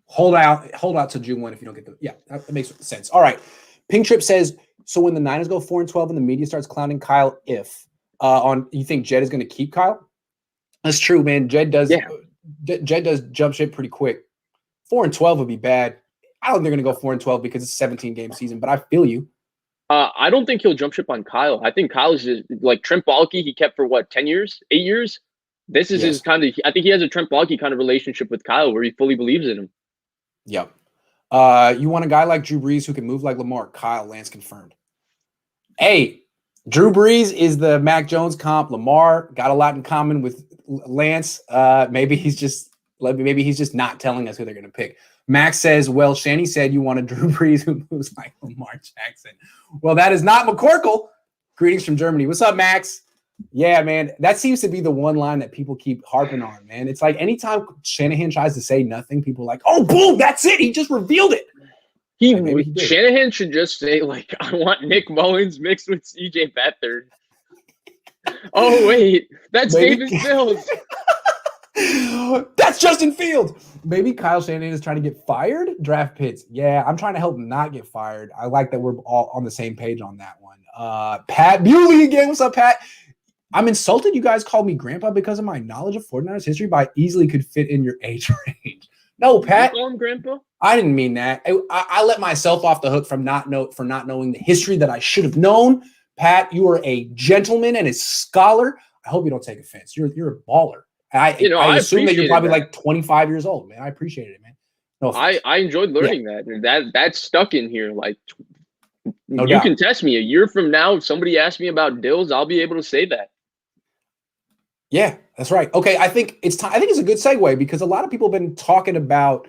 A: Hold out till June 1 if you don't get the. Yeah, that makes sense. All right. Pink Trip says, so when the Niners go 4-12 and the media starts clowning Kyle, you think Jed is going to keep Kyle? That's true, man. Jed does jump ship pretty quick. 4-12 would be bad. I don't think they're going to go 4-12 because it's a 17-game season, but I feel you.
B: I don't think he'll jump ship on Kyle. I think Kyle is just, like Trent Baalke, he kept for 10 years, 8 years? This is his kind of – I think he has a Trent Baalke kind of relationship with Kyle where he fully believes in him.
A: Yep. You want a guy like Drew Brees who can move like Lamar. Kyle, Lance confirmed. Hey, Drew Brees is the Mac Jones comp. Lamar got a lot in common with Lance. Maybe he's just not telling us who they're going to pick. Max says, well, Shanny said you want a Drew Brees who moves like Lamar Jackson. Well, that is not McCorkle. Greetings from Germany. What's up, Max? Yeah, man. That seems to be the one line that people keep harping on, man. It's like anytime Shanahan tries to say nothing, people are like, oh, boom, that's it. He just revealed it.
B: Shanahan should just say, like, I want Nick Mullins mixed with CJ Beathard. Oh, wait. That's David Sills.
A: That's Justin Fields. Maybe Kyle Shanahan is trying to get fired. Draft pits. Yeah, I'm trying to help him not get fired. I like that we're all on the same page on that one. Pat Bewley again. What's up, Pat? I'm insulted you guys called me grandpa because of my knowledge of 49ers history, but I easily could fit in your age range. No, Pat.
B: You call him grandpa?
A: I didn't mean that. I let myself off the hook for not knowing the history that I should have known. Pat, you are a gentleman and a scholar. I hope you don't take offense. You're a baller. I assume that you're probably like 25 years old, man. I appreciated it, man. No,
B: I enjoyed learning that's stuck in here. Like,
A: no
B: you
A: doubt.
B: can test me a year from now. If somebody asks me about Dills, I'll be able to say that.
A: Yeah, that's right. Okay, I think it's time. I think it's a good segue because a lot of people have been talking about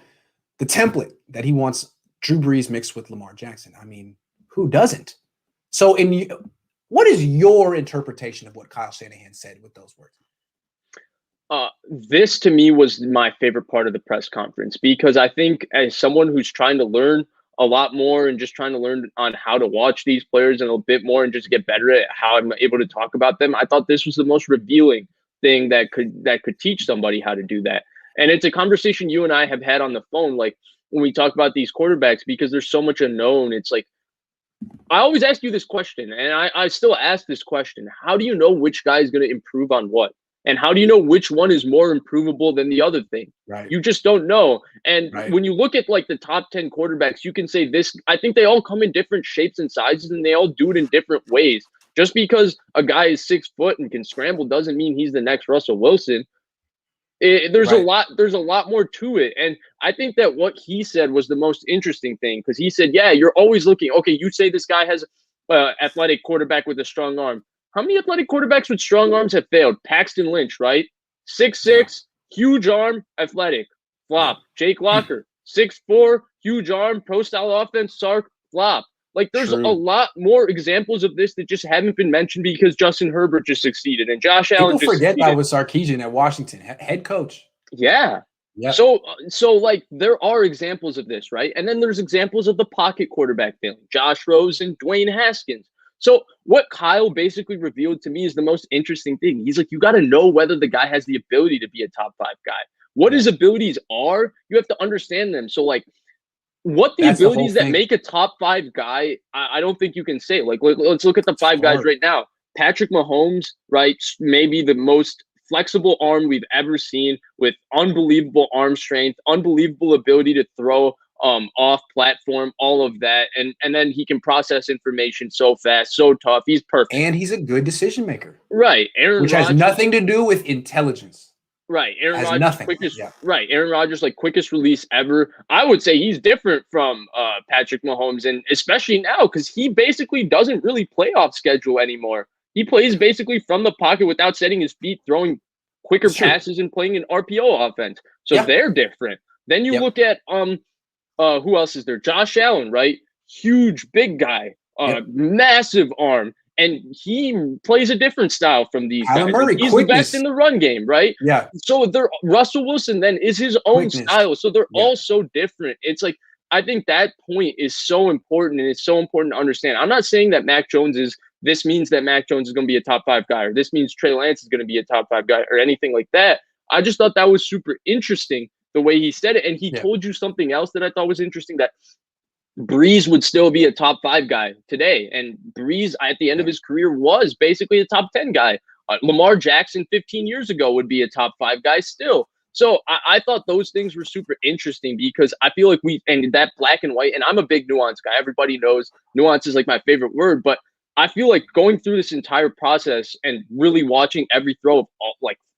A: the template that he wants Drew Brees mixed with Lamar Jackson. I mean, who doesn't? So, what is your interpretation of what Kyle Shanahan said with those words?
B: This to me was my favorite part of the press conference because I think as someone who's trying to learn a lot more and just trying to learn on how to watch these players and a bit more and just get better at how I'm able to talk about them, I thought this was the most revealing thing that could teach somebody how to do that. And it's a conversation you and I have had on the phone, like when we talk about these quarterbacks, because there's so much unknown. It's like, I always ask you this question, and I still ask this question. How do you know which guy is going to improve on what? And how do you know which one is more improvable than the other thing?
A: Right.
B: You just don't know. And
A: right.
B: When you look at like the top 10 quarterbacks, you can say this. I think they all come in different shapes and sizes, and they all do it in different ways. Just because a guy is 6 foot and can scramble doesn't mean he's the next Russell Wilson. There's a lot more to it. And I think that what he said was the most interesting thing, because he said, yeah, you're always looking. Okay, you say this guy has athletic quarterback with a strong arm. How many athletic quarterbacks with strong arms have failed? Paxton Lynch, right? 6'6", huge arm, athletic, flop. Jake Locker, 6'4", huge arm, pro-style offense, Sark, flop. Like, there's a lot more examples of this that just haven't been mentioned because Justin Herbert just succeeded and Josh Allen just
A: forget
B: succeeded.
A: that was Sarkisian at Washington, head coach.
B: Yeah. So like, there are examples of this, right? And then there's examples of the pocket quarterback failing, Josh Rosen, Dwayne Haskins. So what Kyle basically revealed to me is the most interesting thing. He's like, you got to know whether the guy has the ability to be a top 5 guy. What his abilities are, you have to understand them. So, like, what the abilities that make a top 5 guy, I don't think you can say. Like, let's look at the 5 guys right now. Patrick Mahomes, right? Maybe the most flexible arm we've ever seen, with unbelievable arm strength, unbelievable ability to throw off platform, all of that. And then he can process information so fast, so tough. He's perfect.
A: And he's a good decision maker.
B: Right.
A: Which has nothing to do with intelligence.
B: Right. Aaron Rodgers, Aaron Rodgers, like, quickest release ever. I would say he's different from Patrick Mahomes, and especially now because he basically doesn't really play off schedule anymore. He plays basically from the pocket without setting his feet, throwing quicker passes and playing an RPO offense. So they're different. Then you look at who else is there? Josh Allen, right? Huge, big guy, massive arm. And he plays a different style from these guys.
A: Murray,
B: he's the best in the run game, right?
A: Yeah.
B: So Russell Wilson then is his own style. So they're all so different. It's like, I think that point is so important, and it's so important to understand. I'm not saying that this means that Mac Jones is going to be a top 5 guy, or this means Trey Lance is going to be a top 5 guy, or anything like that. I just thought that was super interesting the way he said it. And he told you something else that I thought was interesting, that Breeze would still be a top 5 guy today. And Breeze, at the end of his career, was basically a top 10 guy. Lamar Jackson 15 years ago would be a top 5 guy still. So I thought those things were super interesting, because I feel like and that black and white, and I'm a big nuance guy. Everybody knows nuance is like my favorite word, but I feel like going through this entire process and really watching every throw of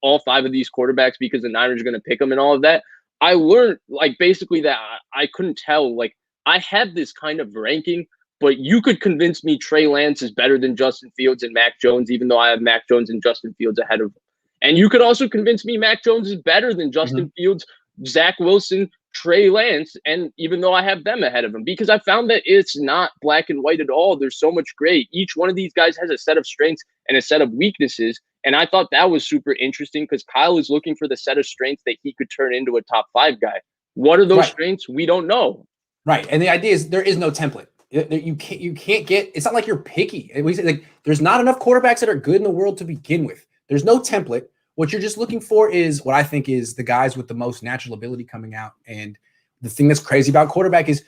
B: all 5 of these quarterbacks, because the Niners are going to pick them and all of that, I learned, like, basically that I couldn't tell, like, I had this kind of ranking, but you could convince me Trey Lance is better than Justin Fields and Mac Jones, even though I have Mac Jones and Justin Fields ahead of him. And you could also convince me Mac Jones is better than Justin Fields, Zach Wilson, Trey Lance, and even though I have them ahead of him, because I found that it's not black and white at all. There's so much gray. Each one of these guys has a set of strengths and a set of weaknesses. And I thought that was super interesting, because Kyle is looking for the set of strengths that he could turn into a top 5 guy. What are those strengths? We don't know.
A: Right. And the idea is there is no template. You can't get, it's not like you're picky. We say, like, there's not enough quarterbacks that are good in the world to begin with. There's no template. What you're just looking for is what I think is the guys with the most natural ability coming out. And the thing that's crazy about quarterback is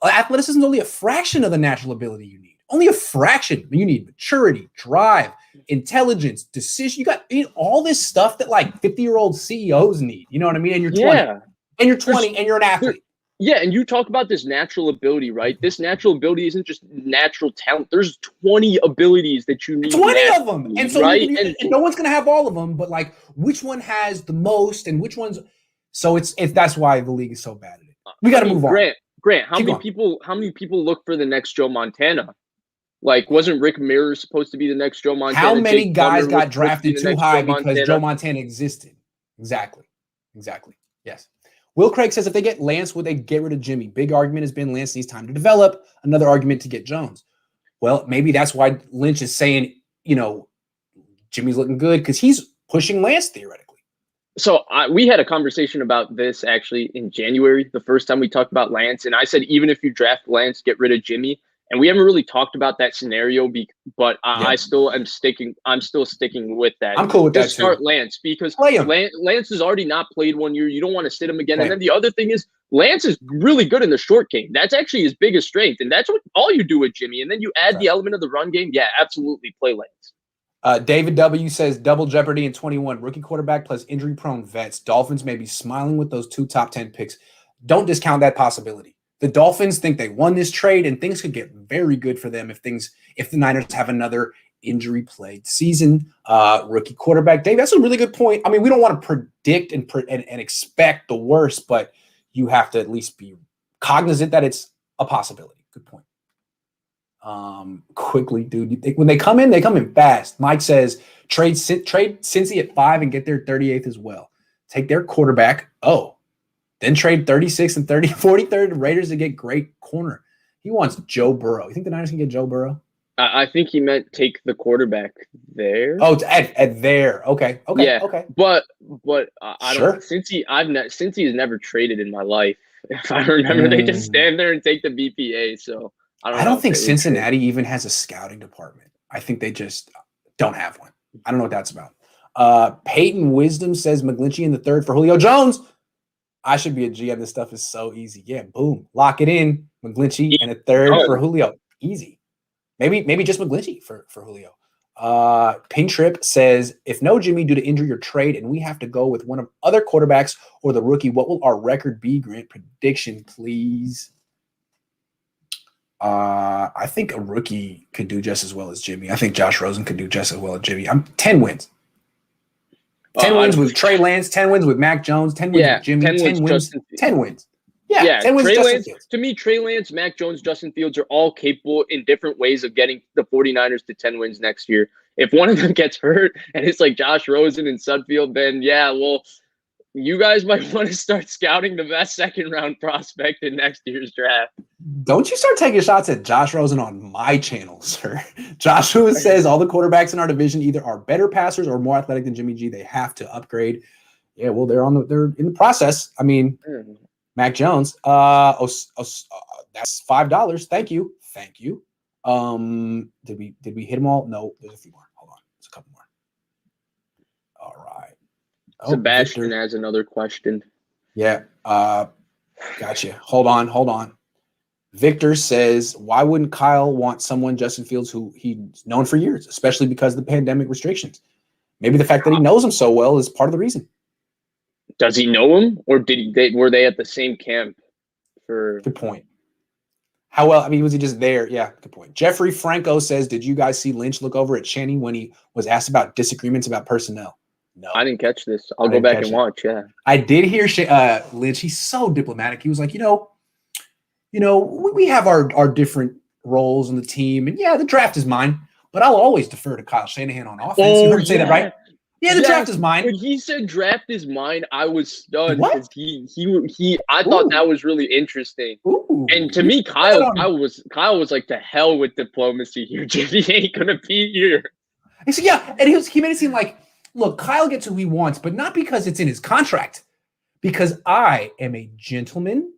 A: athleticism is only a fraction of the natural ability you need. Only a fraction. You need maturity, drive, intelligence, decision. You need all this stuff that, like, 50-year-old CEOs need. You know what I mean? And you're 20. And you're 20 and you're an athlete.
B: Yeah, and you talk about this natural ability, right? This natural ability isn't just natural talent. There's 20 abilities that you need.
A: 20 of them. And so and no one's going to have all of them, but, like, which one has the most and which one's – so that's why the league is so bad at it. We got to move on.
B: Grant, how many people look for the next Joe Montana? Like, wasn't Rick Mirror supposed to be the next Joe Montana?
A: How many guys got drafted too high because Joe Montana existed? Exactly. Yes. Will Craig says, if they get Lance, would they get rid of Jimmy? Big argument has been Lance needs time to develop. Another argument to get Jones. Well, maybe that's why Lynch is saying, Jimmy's looking good, because he's pushing Lance theoretically.
B: So we had a conversation about this actually in January, the first time we talked about Lance. And I said, even if you draft Lance, get rid of Jimmy. And we haven't really talked about that scenario, but I still am sticking. I'm still sticking with that.
A: I'm cool with that.
B: Start Lance, because Lance has already not played 1 year. You don't want to sit him again. And then the other thing is, Lance is really good in the short game. That's actually his biggest strength, and that's what all you do with Jimmy. And then you add the element of the run game. Yeah, absolutely, play Lance.
A: David W says double jeopardy in 21. Rookie quarterback plus injury-prone vets. Dolphins may be smiling with those 2 top 10 picks. Don't discount that possibility. The Dolphins think they won this trade, and things could get very good for them if the Niners have another injury-plagued season. Rookie quarterback, Dave, that's a really good point. I mean, we don't want to predict and expect the worst, but you have to at least be cognizant that it's a possibility. Good point. Quickly, dude, when they come in fast. Mike says trade Cincy at 5 and get their 38th as well. Take their quarterback. Then trade 36 and 43rd Raiders to get great corner. He wants Joe Burrow. You think the Niners can get Joe Burrow?
B: I think he meant take the quarterback there.
A: Oh, at there. Okay.
B: Yeah.
A: Okay.
B: But I
A: Sure.
B: don't. Since he has never traded in my life. If I remember, they just stand there and take the BPA. So
A: I don't think Cincinnati even has a scouting department. I think they just don't have one. I don't know what that's about. Peyton Wisdom says McGlinchey in the 3rd for Julio Jones. I should be a GM. This stuff is so easy. Yeah, boom. Lock it in. McGlinchey and a 3rd for Julio. Easy. Maybe just McGlinchey for Julio. Pink Trip says, if no Jimmy due to injury or trade and we have to go with one of other quarterbacks or the rookie, what will our record be? Grant, prediction, please. I think a rookie could do just as well as Jimmy. I think Josh Rosen could do just as well as Jimmy. 10 wins. 10 wins with Trey Lance, 10 wins with Mac Jones, 10 wins with Jimmy, 10 wins. 10 wins. Yeah, 10 wins
B: Trey
A: Justin
B: Lance,
A: Fields.
B: to me, Trey Lance, Mac Jones, Justin Fields are all capable in different ways of getting the 49ers to 10 wins next year. If one of them gets hurt and it's like Josh Rosen and Sudfeld, then you guys might want to start scouting the best second-round prospect in next year's draft.
A: Don't you start taking shots at Josh Rosen on my channel, sir. Joshua says all the quarterbacks in our division either are better passers or more athletic than Jimmy G. They have to upgrade. Yeah, well, they're in the process. I mean, Mac Jones. That's $5. Thank you. Did we hit them all? No, there's a few more. Hold on, there's a couple more. All right.
B: Sebastian
A: Victor
B: has another question.
A: Yeah. Gotcha. Hold on. Victor says, why wouldn't Kyle want someone, Justin Fields, who he's known for years, especially because of the pandemic restrictions? Maybe the fact that he knows him so well is part of the reason.
B: Does he know him, or were they at the same camp?
A: Good point. How well? I mean, was he just there? Yeah, good point. Jeffrey Franco says, did you guys see Lynch look over at Channing when he was asked about disagreements about personnel? No,
B: I didn't catch this. I'll go back and watch. Yeah,
A: I did hear Lynch. He's so diplomatic. He was like, we have our different roles on the team, and the draft is mine, but I'll always defer to Kyle Shanahan on offense. You heard him say that, right? Yeah, the draft is mine.
B: When he said draft is mine, I was stunned because I thought that was really interesting.
A: Ooh.
B: And to me, Kyle was like, to hell with diplomacy here. Jimmy ain't gonna be here.
A: And he made it seem like, look, Kyle gets who he wants, but not because it's in his contract, because I am a gentleman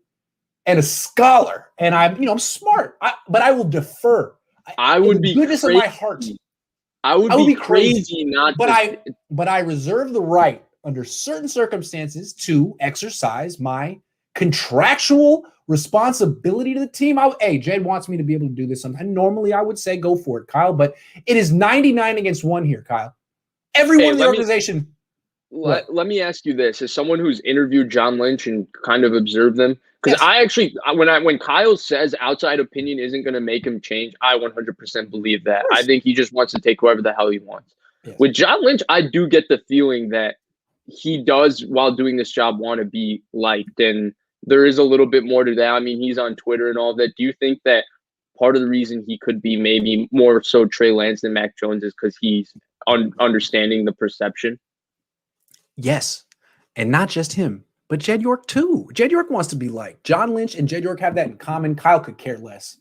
A: and a scholar, and I'm smart. But I will defer.
B: I would be
A: goodness
B: crazy.
A: Of my heart.
B: I would be crazy not to.
A: But I reserve the right under certain circumstances to exercise my contractual responsibility to the team. Jed wants me to be able to do this sometime. Normally, I would say go for it, Kyle, but it is 99 against 1 here, Kyle. Everyone in the organization.
B: Let me ask you this: as someone who's interviewed John Lynch and kind of observed them, because I actually, when Kyle says outside opinion isn't going to make him change, I 100% believe that. I think he just wants to take whoever the hell he wants. Yes. With John Lynch, I do get the feeling that he does, while doing this job, want to be liked, and there is a little bit more to that. I mean, he's on Twitter and all that. Do you think that part of the reason he could be maybe more so Trey Lance than Mac Jones is because he's understanding the perception?
A: Yes, and not just him, but Jed York too. Jed York wants to be liked. John Lynch and Jed York have that in common. Kyle could care less.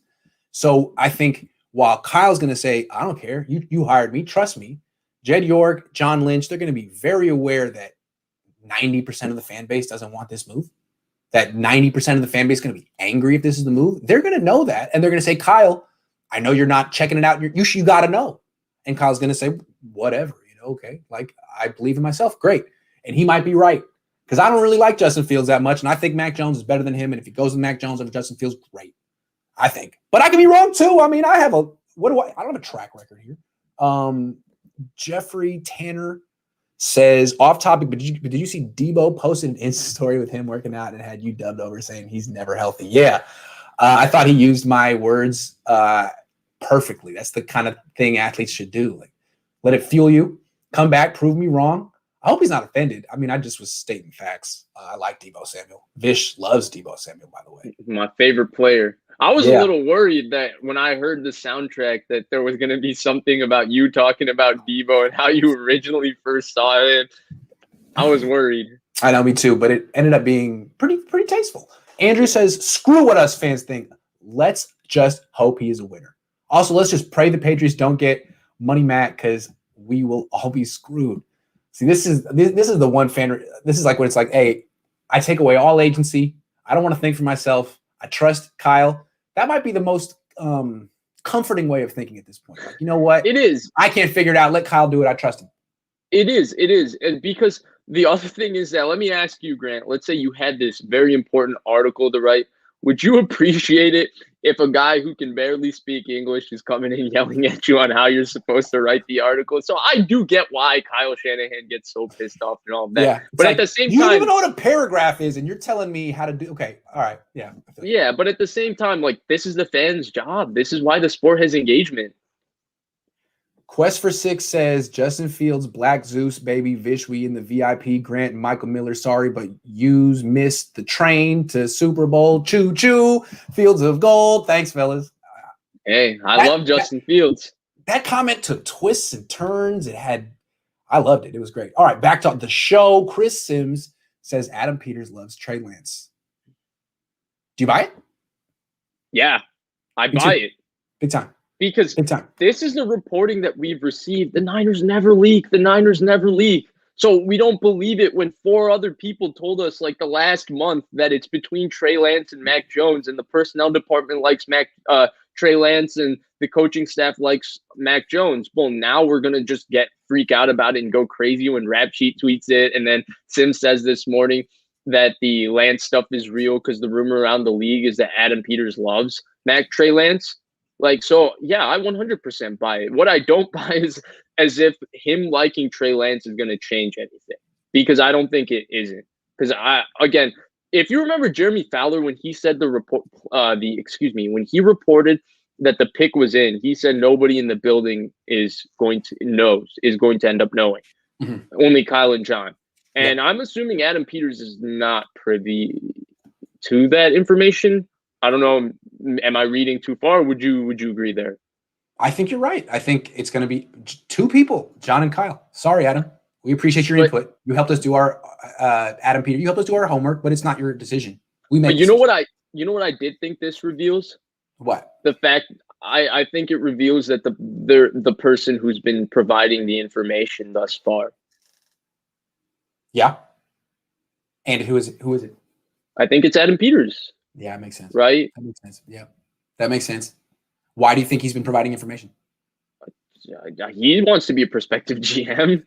A: So I think while Kyle's going to say, I don't care, you hired me, trust me, Jed York, John Lynch, they're going to be very aware that 90% of the fan base doesn't want this move, that 90% of the fan base is going to be angry if this is the move. They're going to know that, and they're going to say, Kyle, I know you're not checking it out. You got to know. And Kyle's going to say, whatever, okay, like I believe in myself. Great. And he might be right because I don't really like Justin Fields that much. And I think Mac Jones is better than him. And if he goes with Mac Jones over Justin Fields, great. I think, but I can be wrong too. I mean, I don't have a track record here. Jeffrey Tanner says off topic, but did you see Debo posted an Insta story with him working out and had you dubbed over saying he's never healthy? Yeah. I thought he used my words perfectly. That's the kind of thing athletes should do. Like, let it fuel you. Come back, prove me wrong. I hope he's not offended. I mean, I just was stating facts. I like Deebo Samuel. Vish loves Deebo Samuel, by the way.
B: My favorite player. I was a little worried that when I heard the soundtrack that there was going to be something about you talking about Deebo and how you originally first saw him. I was worried.
A: I know, me too, but it ended up being pretty tasteful. Andrew says, screw what us fans think. Let's just hope he is a winner. Also, let's just pray the Patriots don't get Money Matt because we will all be screwed. See, this is the one fan. This is like when it's like, hey, I take away all agency. I don't want to think for myself. I trust Kyle. That might be the most comforting way of thinking at this point. Like, you know what?
B: It is.
A: I can't figure it out. Let Kyle do it. I trust him.
B: It is. And because the other thing is that, let me ask you, Grant, let's say you had this very important article to write. Would you appreciate it if a guy who can barely speak English is coming and yelling at you on how you're supposed to write the article? So I do get why Kyle Shanahan gets so pissed off and all of that.
A: Yeah,
B: but
A: like,
B: at the same
A: you
B: time,
A: don't even know what a paragraph is, and you're telling me how to do. Okay, all right, yeah.
B: Yeah, but at the same time, like, this is the fans' job. This is why the sport has engagement.
A: Quest for Six says Justin Fields, Black Zeus, baby, Vish, we in the VIP, Grant, and Michael Miller. Sorry, but yous missed the train to Super Bowl. Choo choo, Fields of Gold. Thanks, fellas.
B: Hey, I love Justin Fields.
A: That comment took twists and turns. I loved it. It was great. All right, back to the show. Chris Sims says Adam Peters loves Trey Lance. Do you buy it?
B: Yeah, I buy it.
A: Big time.
B: Because this is the reporting that we've received. The Niners never leak. So we don't believe it when 4 other people told us like the last month that it's between Trey Lance and Mac Jones, and the personnel department likes Trey Lance and the coaching staff likes Mac Jones. Well, now we're going to just freak out about it and go crazy when Rap Sheet tweets it. And then Sim says this morning that the Lance stuff is real because the rumor around the league is that Adam Peters loves Trey Lance. Like, so, yeah, I 100% buy it. What I don't buy is as if him liking Trey Lance is going to change anything, because I don't think it isn't. Because again, if you remember Jeremy Fowler, when he said when he reported that the pick was in, he said nobody in the building is going to end up knowing. Mm-hmm. Only Kyle and John. And yeah. I'm assuming Adam Peters is not privy to that information. I don't know. Am I reading too far? Would you agree there?
A: I think you're right. I think it's going to be 2 people, John and Kyle. Sorry, Adam. We appreciate your input. You helped us do our Adam Peter. You helped us do our homework, but it's not your decision. We made.
B: You know what I did think this reveals?
A: What?
B: The fact I think it reveals that the person who's been providing the information thus far.
A: Yeah. And who is it?
B: I think it's Adam Peters.
A: Yeah, it makes sense.
B: Right?
A: That makes sense. Yeah, that makes sense. Why do you think he's been providing information?
B: He wants to be a prospective GM.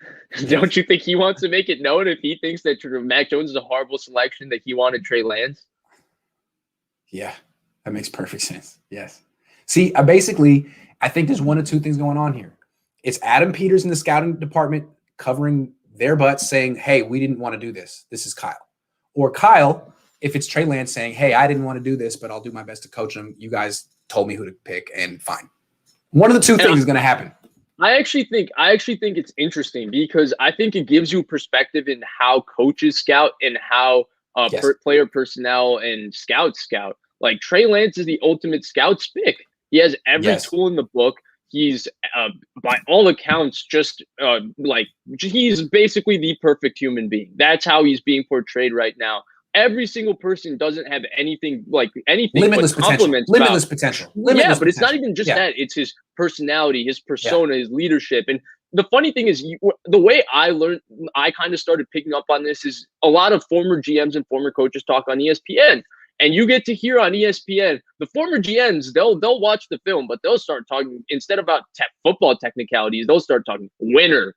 B: Don't you think he wants to make it known if he thinks that Mac Jones is a horrible selection that he wanted Trey Lance?
A: Yeah, that makes perfect sense. Yes. See, I think there's 1 of 2 things going on here. It's Adam Peters in the scouting department covering their butts saying, hey, we didn't want to do this. This is Kyle. Or Kyle, if it's Trey Lance saying, hey, I didn't want to do this, but I'll do my best to coach him. You guys told me who to pick, and fine. 1 of the 2 things is going to happen.
B: I actually think it's interesting because I think it gives you perspective in how coaches scout and how player personnel and scouts scout. Like, Trey Lance is the ultimate scout's pick. He has every tool in the book. He's, by all accounts, he's basically the perfect human being. That's how he's being portrayed right now. Every single person doesn't have anything
A: limitless potential.
B: But it's not even just that. It's his personality, his persona, his leadership. And the funny thing is, the way I kind of started picking up on this is a lot of former GMs and former coaches talk on ESPN. And you get to hear on ESPN, the former GMs, they'll watch the film, but they'll start talking, instead about football technicalities, they'll start talking winner.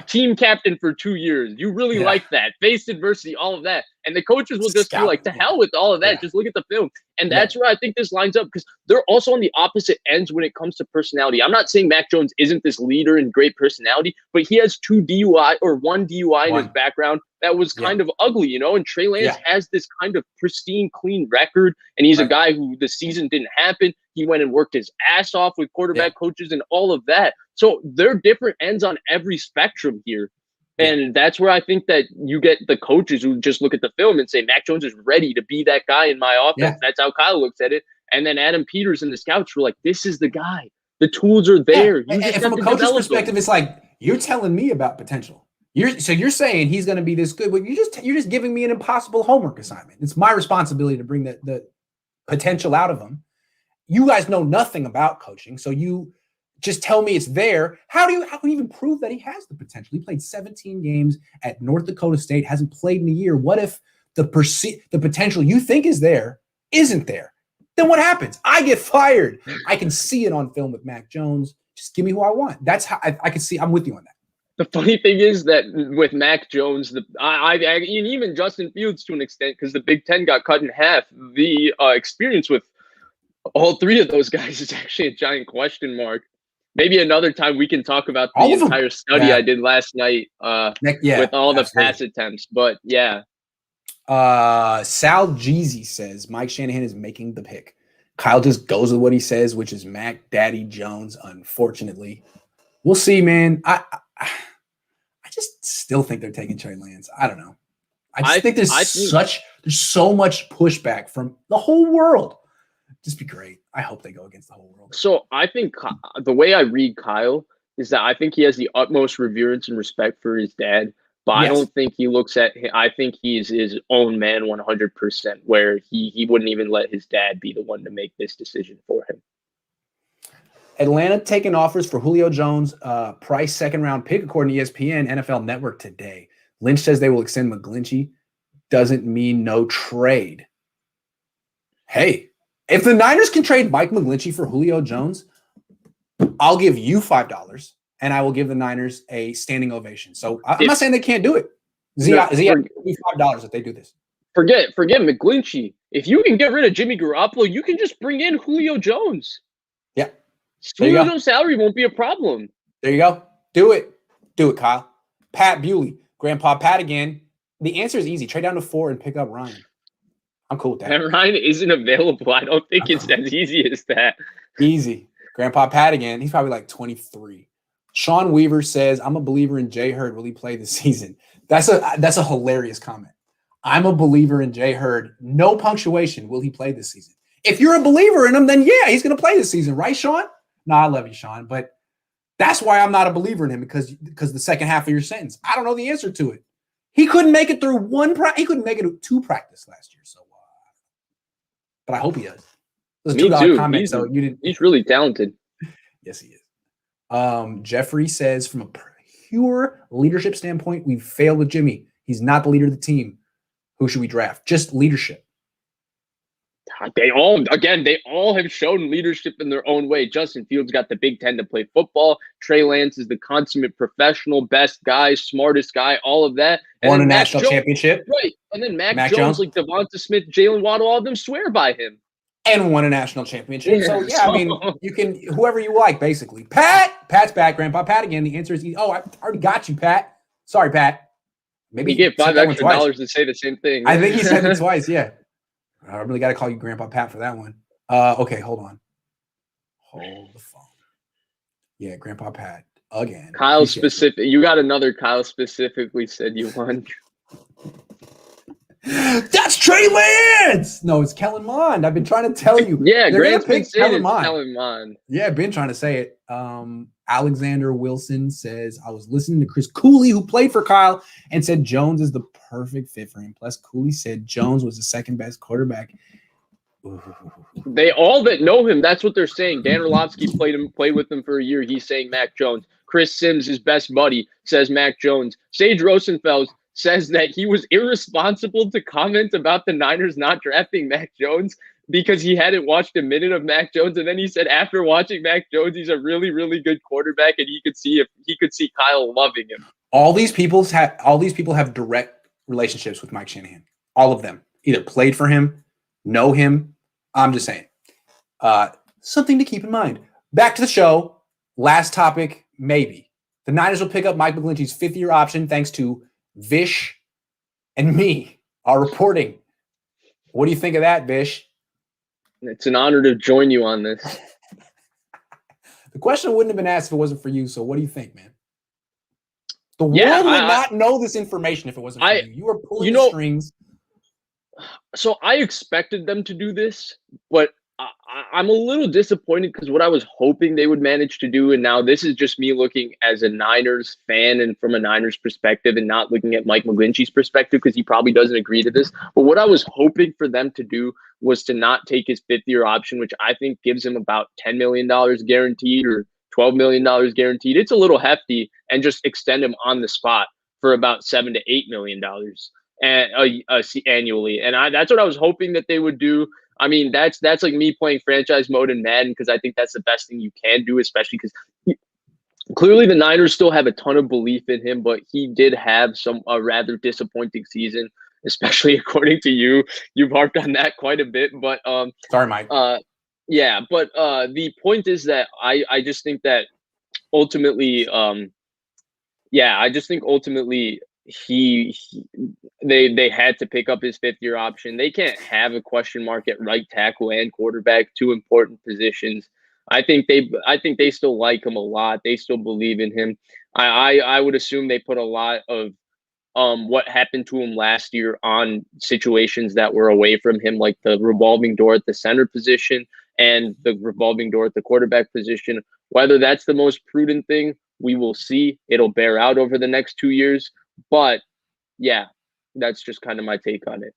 B: Team captain for 2 years. You really like that. Faced adversity, all of that. And the coaches will just be like, to hell with all of that. Just look at the film. And that's where I think this lines up, because they're also on the opposite ends when it comes to personality. I'm not saying Mac Jones isn't this leader and great personality, but he has 2 DUI or 1 DUI in his background. that was kind of ugly, you know, and Trey Lance has this kind of pristine, clean record, and he's a guy who the season didn't happen. He went and worked his ass off with quarterback coaches and all of that. So they're different ends on every spectrum here. And that's where I think that you get the coaches who just look at the film and say, Mac Jones is ready to be that guy in my offense. That's how Kyle looks at it. And then Adam Peters and the scouts were like, this is the guy. The tools are there. You just
A: and from a coach's perspective, it's like, you're telling me about potential. You're saying he's going to be this good, but you're just giving me an impossible homework assignment. It's my responsibility to bring the potential out of him. You guys know nothing about coaching, so you just tell me it's there. How can you even prove that he has the potential? He played 17 games at North Dakota State, hasn't played in a year. What if the potential you think is there isn't there? Then what happens? I get fired. I can see it on film with Mac Jones. Just give me who I want. That's how I can see. I'm with you on that.
B: The funny thing is that with Mac Jones, and even Justin Fields to an extent, because the Big Ten got cut in half, the experience with all three of those guys is actually a giant question mark. Maybe another time we can talk about the entire study I did last night with all the pass attempts. But
A: Sal Jeezy says Mike Shanahan is making the pick. Kyle just goes with what he says, which is Mac Daddy Jones, unfortunately. We'll see, man. I just still think they're taking Trey Lance. I don't know. I think there's so much pushback from the whole world. Just be great. I hope they go against the whole world.
B: So I think the way I read Kyle is that I think he has the utmost reverence and respect for his dad, but I don't think he looks at him. I think he's his own man 100%, where he wouldn't even let his dad be the one to make this decision for him.
A: Atlanta taking offers for Julio Jones, price second-round pick, according to ESPN, NFL Network today. Lynch says they will extend McGlinchey. Doesn't mean no trade. Hey, if the Niners can trade Mike McGlinchey for Julio Jones, I'll give you $5, and I will give the Niners a standing ovation. So I'm not saying they can't do it. Zia, $5 if they do this.
B: Forget McGlinchey. If you can get rid of Jimmy Garoppolo, you can just bring in Julio Jones.
A: Yeah.
B: Julio Jones' salary won't be a problem.
A: There you go. Do it. Do it, Kyle. Pat Bewley. Grandpa Pat again. The answer is easy. Trade down to 4 and pick up Ryan. I'm cool with that.
B: And Ryan isn't available. I don't think it's as easy as that.
A: Easy. Grandpa Pat again. He's probably like 23. Sean Weaver says, I'm a believer in Jay Hurd. Will he play this season? That's a hilarious comment. I'm a believer in Jay Hurd. No punctuation. Will he play this season? If you're a believer in him, then yeah, he's going to play this season. Right, Sean? No, I love you, Sean. But that's why I'm not a believer in him, because the second half of your sentence, I don't know the answer to it. He couldn't make it through he couldn't make it 2 practice last year. So, but I hope he does.
B: Me too. Comment, so he's really talented.
A: Yes, he is. Jeffrey says, from a pure leadership standpoint, we've failed with Jimmy. He's not the leader of the team. Who should we draft? Just leadership.
B: They all have shown leadership in their own way. Justin Fields got the Big Ten to play football. Trey Lance is the consummate professional, best guy, smartest guy, all of that.
A: And won a national championship.
B: Right. And then Mac Jones, like Devonta Smith, Jalen Waddle, all of them swear by him.
A: And won a national championship. So, yeah, I mean, you can, whoever you like, basically. Pat's back, Grandpa Pat again. The answer is, I already got you, Pat. Sorry, Pat.
B: Maybe you get $5 extra to say the same thing.
A: I think he said it twice, yeah. I really got to call you Grandpa Pat for that one. Okay, hold on. Hold the phone. Yeah, Grandpa Pat again.
B: Kyle specific. You got another Kyle specifically said you won.
A: That's Trey Lance. No, it's Kellen Mond. I've been trying to tell you.
B: Yeah, Grant's been saying Kellen Mond.
A: Yeah, I've been trying to say it. Alexander Wilson says, I was listening to Chris Cooley, who played for Kyle, and said Jones is the perfect fit for him. Plus, Cooley said Jones was the second best quarterback. Ooh.
B: They all that know him, that's what they're saying. Dan Orlovsky played with him for a year. He's saying Mac Jones. Chris Sims, his best buddy, says Mac Jones. Sage Rosenfeld says that he was irresponsible to comment about the Niners not drafting Mac Jones because he hadn't watched a minute of Mac Jones. And then he said after watching Mac Jones, he's a really, really good quarterback, and he could see Kyle loving him.
A: All these people have direct relationships with Mike Shanahan. All of them either played for him, know him. I'm just saying. Something to keep in mind. Back to the show. Last topic, maybe. The Niners will pick up Mike McGlinchey's 5th-year option thanks to Vish and me are reporting. What do you think of that, Vish?
B: It's an honor to join you on this.
A: The question wouldn't have been asked if it wasn't for you. So what do you think, man? The world would not know this information if it wasn't for you. You were pulling the strings.
B: So I expected them to do this, but I'm a little disappointed because what I was hoping they would manage to do, and now this is just me looking as a Niners fan and from a Niners perspective and not looking at Mike McGlinchey's perspective because he probably doesn't agree to this. But what I was hoping for them to do was to not take his fifth-year option, which I think gives him about $10 million guaranteed or $12 million guaranteed. It's a little hefty, and just extend him on the spot for about $7 to $8 million annually. And that's what I was hoping that they would do. I mean, that's like me playing franchise mode in Madden because I think that's the best thing you can do, especially because clearly the Niners still have a ton of belief in him, but he did have a rather disappointing season, especially according to you. You've harped on that quite a bit, but
A: sorry, Mike.
B: Yeah, but the point is that I just think that ultimately, I just think ultimately they had to pick up his fifth-year option. They can't have a question mark at right tackle and quarterback, two important positions. I think they still like him a lot. They still believe in him. I would assume they put a lot of what happened to him last year on situations that were away from him, like the revolving door at the center position and the revolving door at the quarterback position. Whether that's the most prudent thing, we will see. It'll bear out over the next 2 years. But yeah, that's just kind of my take on it.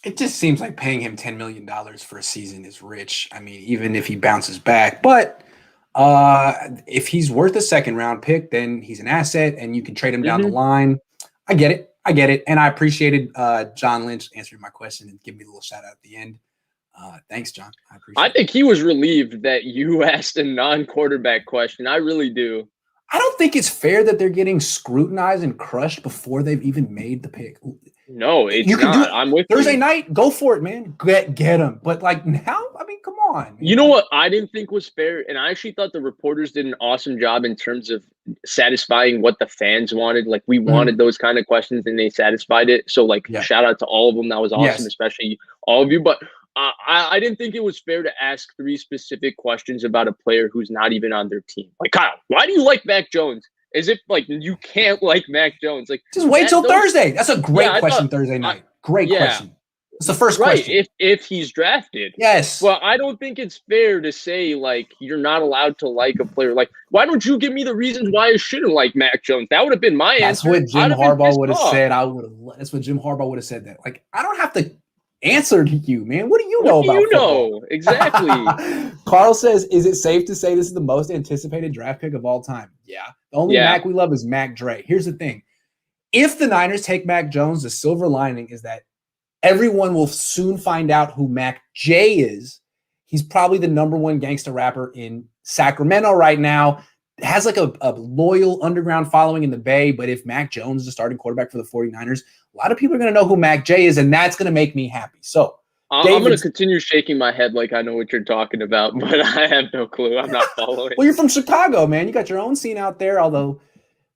A: It just seems like paying him $10 million for a season is rich. I mean, even if he bounces back, but if he's worth a second round pick, then he's an asset and you can trade him down the line. I get it. And I appreciated John Lynch answering my question and giving me a little shout out at the end. Thanks, John. I appreciate it.
B: I think he was relieved that you asked a non-quarterback question. I really do.
A: I don't think it's fair that they're getting scrutinized and crushed before they've even made the pick.
B: No, it's not. I'm with you.
A: Thursday night, go for it, man. Get them. But like now, I mean, come on. Man.
B: You know what I didn't think was fair? And I actually thought the reporters did an awesome job in terms of satisfying what the fans wanted. Like we wanted those kind of questions and they satisfied it. So like shout out to all of them. That was awesome, especially all of you. But I didn't think it was fair to ask 3 specific questions about a player who's not even on their team. Like, Kyle, why do you like Mac Jones? As if, like, you can't like Mac Jones. Like,
A: just wait till Thursday. That's a great question Thursday night. Great question. It's the first question.
B: If he's drafted.
A: Yes.
B: Well, I don't think it's fair to say, like, you're not allowed to like a player. Like, why don't you give me the reasons why I shouldn't like Mac Jones? That would have been my answer.
A: That's what Jim Harbaugh would have said. That's what Jim Harbaugh would have said that. Like, I don't have to answer to you, man. What do you know about football?
B: Exactly.
A: Carl says, is it safe to say this is the most anticipated draft pick of all time? Yeah. The only Mac we love is Mac Dre. Here's the thing. If the Niners take Mac Jones, the silver lining is that everyone will soon find out who Mac J is. He's probably the #1 gangster rapper in Sacramento right now. Has like a loyal underground following in the Bay. But if Mac Jones is the starting quarterback for the 49ers, a lot of people are going to know who Mac J is, and that's going to make me happy. So
B: I'm going to continue shaking my head like I know what you're talking about, but I have no clue. I'm not following.
A: Well, you're from Chicago, man. You got your own scene out there, although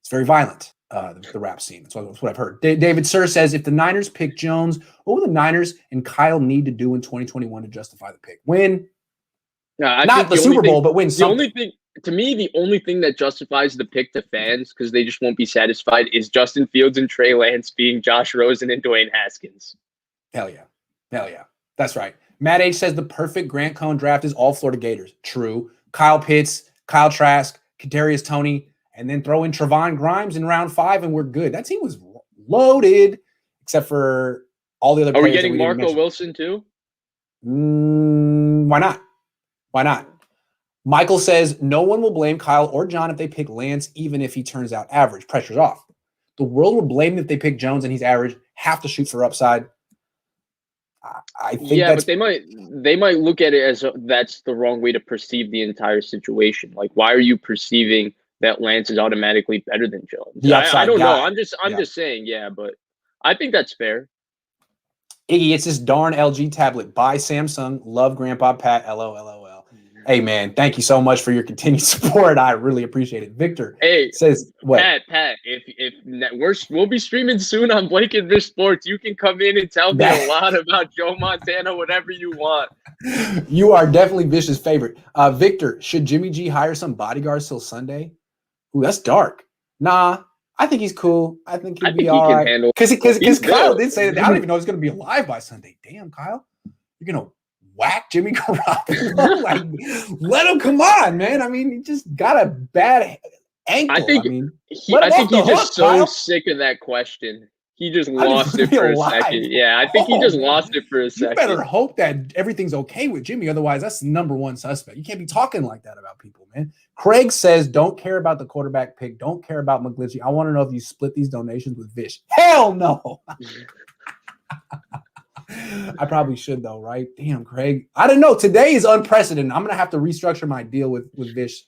A: it's very violent, the rap scene. That's what I've heard. David Sir says, if the Niners pick Jones, what will the Niners and Kyle need to do in 2021 to justify the pick? Win. Not the Super Bowl, but win something.
B: To me, the only thing that justifies the pick to fans, because they just won't be satisfied, is Justin Fields and Trey Lance being Josh Rosen and Dwayne Haskins.
A: Hell yeah. That's right. Matt H says the perfect Grant Cohn draft is all Florida Gators. True. Kyle Pitts, Kyle Trask, Kadarius Toney, and then throw in Trevon Grimes in round 5, and we're good. That team was loaded, except for all the other players.
B: Are we getting Marco Wilson too?
A: Why not? Michael says, no one will blame Kyle or John if they pick Lance, even if he turns out average. Pressure's off. The world will blame him if they pick Jones and he's average. Have to shoot for upside. I think
B: but they might look at it as that's the wrong way to perceive the entire situation. Like, why are you perceiving that Lance is automatically better than Jones? I don't know. I'm just saying, but I think that's fair. Iggy,
A: it's this darn LG tablet. Buy Samsung. Love Grandpa Pat. LOL. Hey, man, thank you so much for your continued support. I really appreciate it. Victor says what?
B: Pat, we'll be streaming soon on Blake and Vish Sports. You can come in and tell me a lot about Joe Montana, whatever you want.
A: You are definitely Vish's favorite. Victor, should Jimmy G hire some bodyguards till Sunday? Ooh, that's dark. Nah, I think he's cool. I think he'll be all right.
B: Handle
A: because Kyle did say that. I don't even know he's going to be alive by Sunday. Damn, Kyle, you're going to whack Jimmy Garoppolo? Like, let him come on, man. I mean, he just got a bad ankle. I think
B: he's just so sick of that question. He just lost it for a second. Yeah, I think he just lost it for a second.
A: You better hope that everything's okay with Jimmy. Otherwise, that's the number one suspect. You can't be talking like that about people, man. Craig says, don't care about the quarterback pick. Don't care about McGlinchey. I want to know if you split these donations with Vish. Hell no. I probably should, though, right? Damn, Craig. I don't know. Today is unprecedented. I'm going to have to restructure my deal with Vish.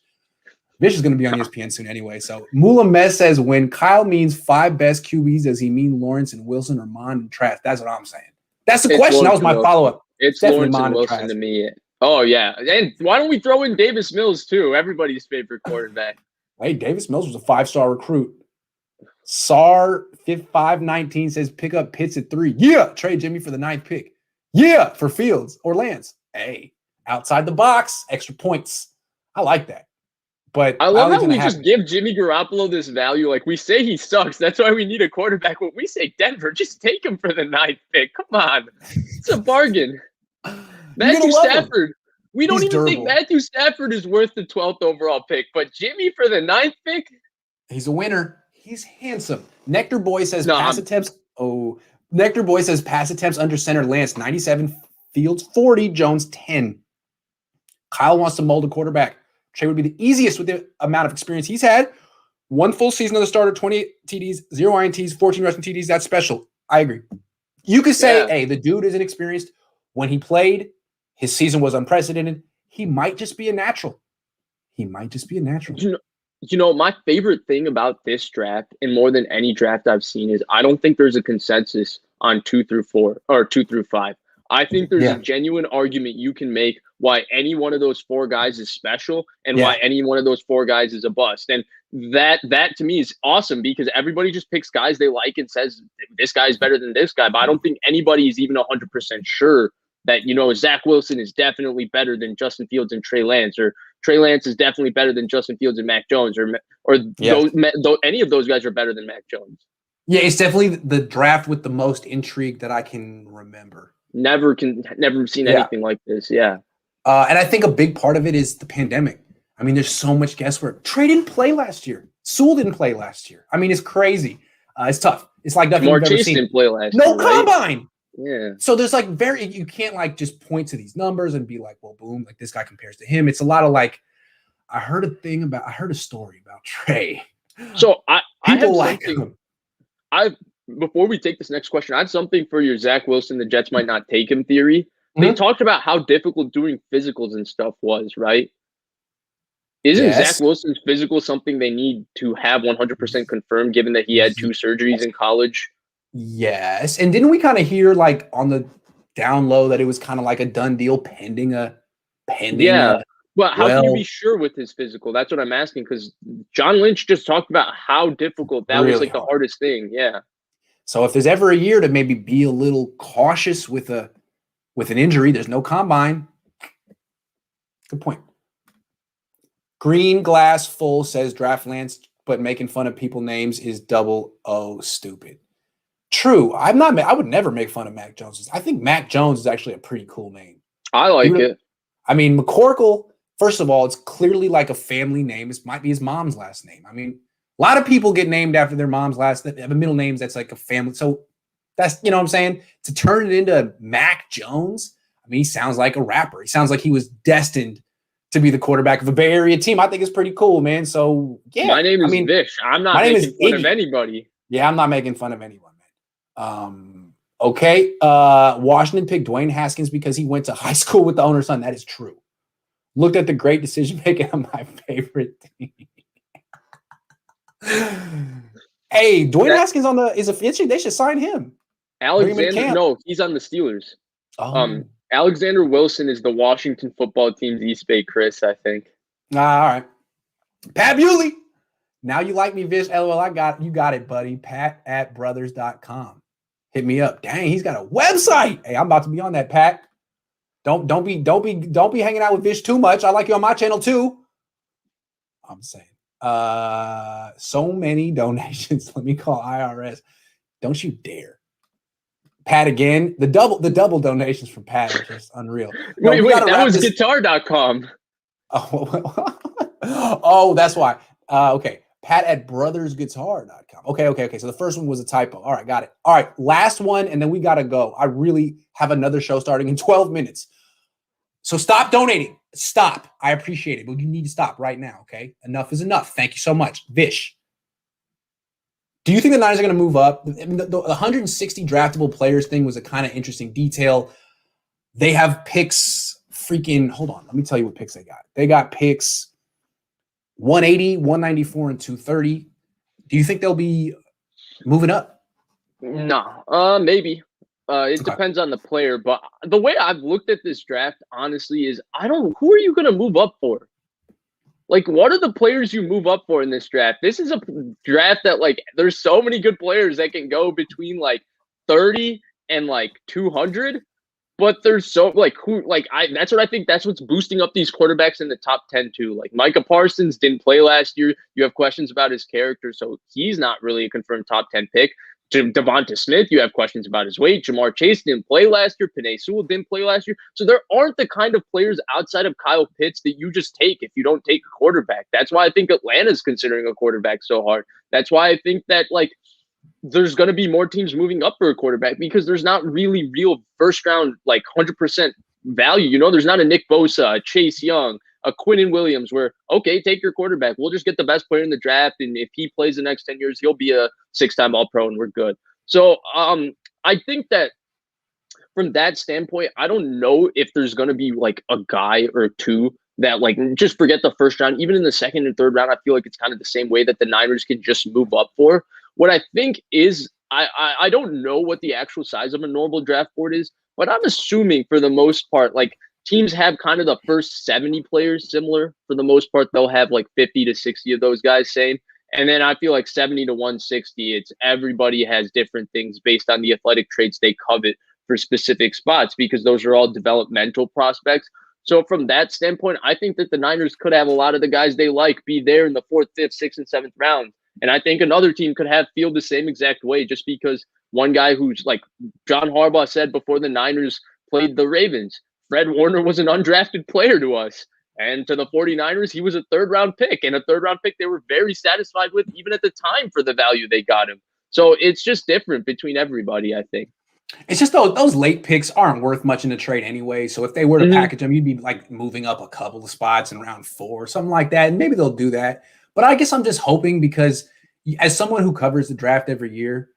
A: Vish is going to be on ESPN soon anyway. So Mula Mez says, when Kyle means 5 best QBs, does he mean Lawrence and Wilson or Mond and Trask? That's what I'm saying. That's the question. That was my follow-up.
B: It's definitely Lawrence and Wilson to me. Oh, yeah. And why don't we throw in Davis Mills, too? Everybody's favorite quarterback.
A: Hey, Davis Mills was a 5-star recruit. SAR 519 says, pick up Pitts at 3. Yeah. Trade Jimmy for the 9th pick. Yeah. For Fields or Lance. Hey, outside the box, extra points. I like that. But
B: I love how we just give Jimmy Garoppolo this value. Like, we say he sucks. That's why we need a quarterback. When we say Denver, just take him for the 9th pick. Come on. It's a bargain. Matthew Stafford. We don't even think Matthew Stafford is worth the 12th overall pick. But Jimmy for the 9th pick?
A: He's a winner. He's handsome. Nectar Boy says pass attempts. Oh, Nectar Boy says pass attempts under center. Lance 97, Fields 40, Jones 10. Kyle wants to mold a quarterback. Trey would be the easiest with the amount of experience he's had. 1 full season of the starter, 20 TDs, 0 INTs, 14 rushing TDs. That's special. I agree. You could say, hey, the dude isn't experienced. When he played, his season was unprecedented. He might just be a natural.
B: You know, my favorite thing about this draft, and more than any draft I've seen, is I don't think there's a consensus on 2 through 4 or 2 through 5. I think there's a genuine argument you can make why any one of those 4 guys is special and why any one of those 4 guys is a bust. And that to me is awesome because everybody just picks guys they like and says this guy's better than this guy. But I don't think anybody is even 100% sure that, you know, Zach Wilson is definitely better than Justin Fields and Trey Lance, or Trey Lance is definitely better than Justin Fields and Mac Jones, or any of those guys are better than Mac Jones.
A: Yeah, it's definitely the draft with the most intrigue that I can remember.
B: Never seen anything like this. Yeah.
A: And I think a big part of it is the pandemic. I mean, there's so much guesswork. Trey didn't play last year. Sewell didn't play last year. I mean, it's crazy. It's tough. It's like nothing we've ever seen.
B: Didn't play last year.
A: No combine.
B: Right? Yeah.
A: So there's like you can't like just point to these numbers and be like, well, boom, like this guy compares to him. It's a lot of like, I heard a story about Trey.
B: So I have something. Before we take this next question, I have something for your Zach Wilson, the Jets might not take him theory. They talked about how difficult doing physicals and stuff was, right? Isn't Zach Wilson's physical something they need to have 100% confirmed, given that he had 2 surgeries in college?
A: Yes. And didn't we kind of hear like on the down low that it was kind of like a done deal pending?
B: Well, how can you be sure with his physical? That's what I'm asking, because John Lynch just talked about how difficult that was, like the hardest thing. Yeah.
A: So if there's ever a year to maybe be a little cautious with an injury, there's no combine. Good point. Green Glass Full says draft Lance, but making fun of people names is double O stupid. True. I would never make fun of Mac Jones. I think Mac Jones is actually a pretty cool name.
B: I like it.
A: I mean, McCorkle, first of all, it's clearly like a family name. It might be his mom's last name. I mean, a lot of people get named after their mom's last name. They have a middle names that's like a family. So that's, you know what I'm saying? To turn it into Mac Jones, I mean, he sounds like a rapper. He sounds like he was destined to be the quarterback of a Bay Area team. I think it's pretty cool, man. So, yeah.
B: My name is Vish. I'm not making fun of anybody.
A: Yeah, I'm not making fun of anyone, man. Okay. Washington picked Dwayne Haskins because he went to high school with the owner's son. That is true. Looked at the great decision-making on my favorite team. Hey, Dwayne Haskins is a free agent. They should sign him.
B: Alexander, no, he's on the Steelers. Alexander Wilson is the Washington football team's East Bay Chris, I think.
A: All right. Pat Bewley. Now you like me, Vish. LOL, you got it, buddy. Pat@brothers.com. Hit me up. Dang, he's got a website. Hey, I'm about to be on that, Pat. Don't be hanging out with Vish too much. I like you on my channel too. I'm saying. So many donations. Let me call IRS. Don't you dare. Pat again. The double donations from Pat are just unreal.
B: No, wait, that was guitar.com.
A: Oh, that's why. Okay. Pat@brothersguitar.com. Okay. So the first one was a typo. All right, got it. All right, last one, and then we got to go. I really have another show starting in 12 minutes. So stop donating. Stop. I appreciate it, but you need to stop right now, okay? Enough is enough. Thank you so much. Vish, do you think the Niners are going to move up? I mean, the 160 draftable players thing was a kind of interesting detail. They have picks hold on. Let me tell you what picks they got. They got picks 180, 194, and 230. Do you think they'll be moving up?
B: No, maybe. It depends on the player, but the way I've looked at this draft, honestly, is who are you going to move up for? Like, what are the players you move up for in this draft? This is a draft that, like, there's so many good players that can go between, like, 30 and, like, 200. But there's that's what I think. That's what's boosting up these quarterbacks in the top 10 too. Like Micah Parsons didn't play last year. You have questions about his character, so he's not really a confirmed top 10 pick. Devonta Smith, you have questions about his weight. Jamar Chase didn't play last year. Penei Sewell didn't play last year. So there aren't the kind of players outside of Kyle Pitts that you just take if you don't take a quarterback. That's why I think Atlanta's considering a quarterback so hard. That's why I think that, like, there's going to be more teams moving up for a quarterback because there's not really real first round, like 100% value. You know, there's not a Nick Bosa, a Chase Young, a Quinnen Williams where, okay, take your quarterback. We'll just get the best player in the draft. And if he plays the next 10 years, he'll be a 6-time All-Pro and we're good. So I think that from that standpoint, I don't know if there's going to be like a guy or two that, like, just forget the first round. Even in the second and third round, I feel like it's kind of the same way that the Niners can just move up for. What I think is, I don't know what the actual size of a normal draft board is, but I'm assuming for the most part, like, teams have kind of the first 70 players similar. For the most part, they'll have like 50 to 60 of those guys same. And then I feel like 70 to 160, it's everybody has different things based on the athletic traits they covet for specific spots because those are all developmental prospects. So from that standpoint, I think that the Niners could have a lot of the guys they like be there in the 4th, 5th, 6th, and 7th round. And I think another team could feel the same exact way just because one guy who's like John Harbaugh said before the Niners played the Ravens, Fred Warner was an undrafted player to us. And to the 49ers, he was a 3rd-round pick. And a 3rd-round pick they were very satisfied with even at the time for the value they got him. So it's just different between everybody, I think.
A: It's just those late picks aren't worth much in the trade anyway. So if they were to package them, you'd be like moving up a couple of spots in round 4 or something like that. And maybe they'll do that. But I guess I'm just hoping because as someone who covers the draft every year,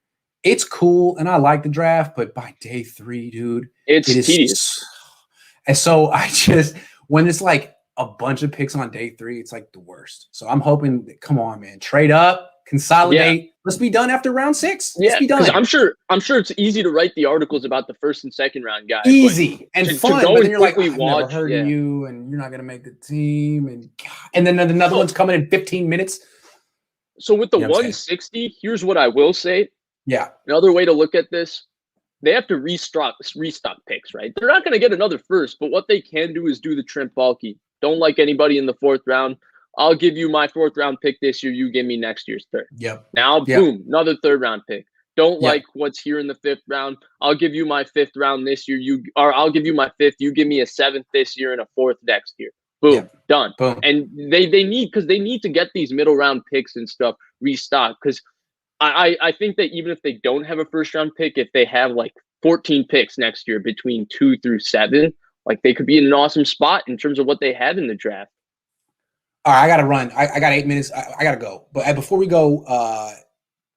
A: it's cool and I like the draft, but by day 3, dude,
B: it's tedious.
A: And so when it's like a bunch of picks on day 3, it's like the worst. So I'm hoping that, come on, man, trade up, consolidate. Yeah. Let's be done after round 6. Let's be done.
B: I'm sure it's easy to write the articles about the 1st and 2nd round guys.
A: Easy and fun.
B: To go
A: and you're like,
B: I've
A: never heard of you, and you're not going to make the team. And then another one's coming in 15 minutes.
B: So with the 160, here's what I will say.
A: Yeah.
B: Another way to look at this, they have to restock picks, right? They're not going to get another first, but what they can do is do the Trent Baalke. Don't like anybody in the 4th round. I'll give you my 4th round pick this year. You give me next year's 3rd.
A: Yep.
B: Now, boom, another 3rd round pick. Don't like what's here in the 5th round. I'll give you my 5th round this year. I'll give you my 5th. You give me a 7th this year and a 4th next year. Boom, done.
A: Boom.
B: And they need to get these middle round picks and stuff restocked because I think that even if they don't have a 1st round pick, if they have like 14 picks next year between 2 through 7, like they could be in an awesome spot in terms of what they have in the draft.
A: All right, I got to run. I got 8 minutes. I got to go. But before we go,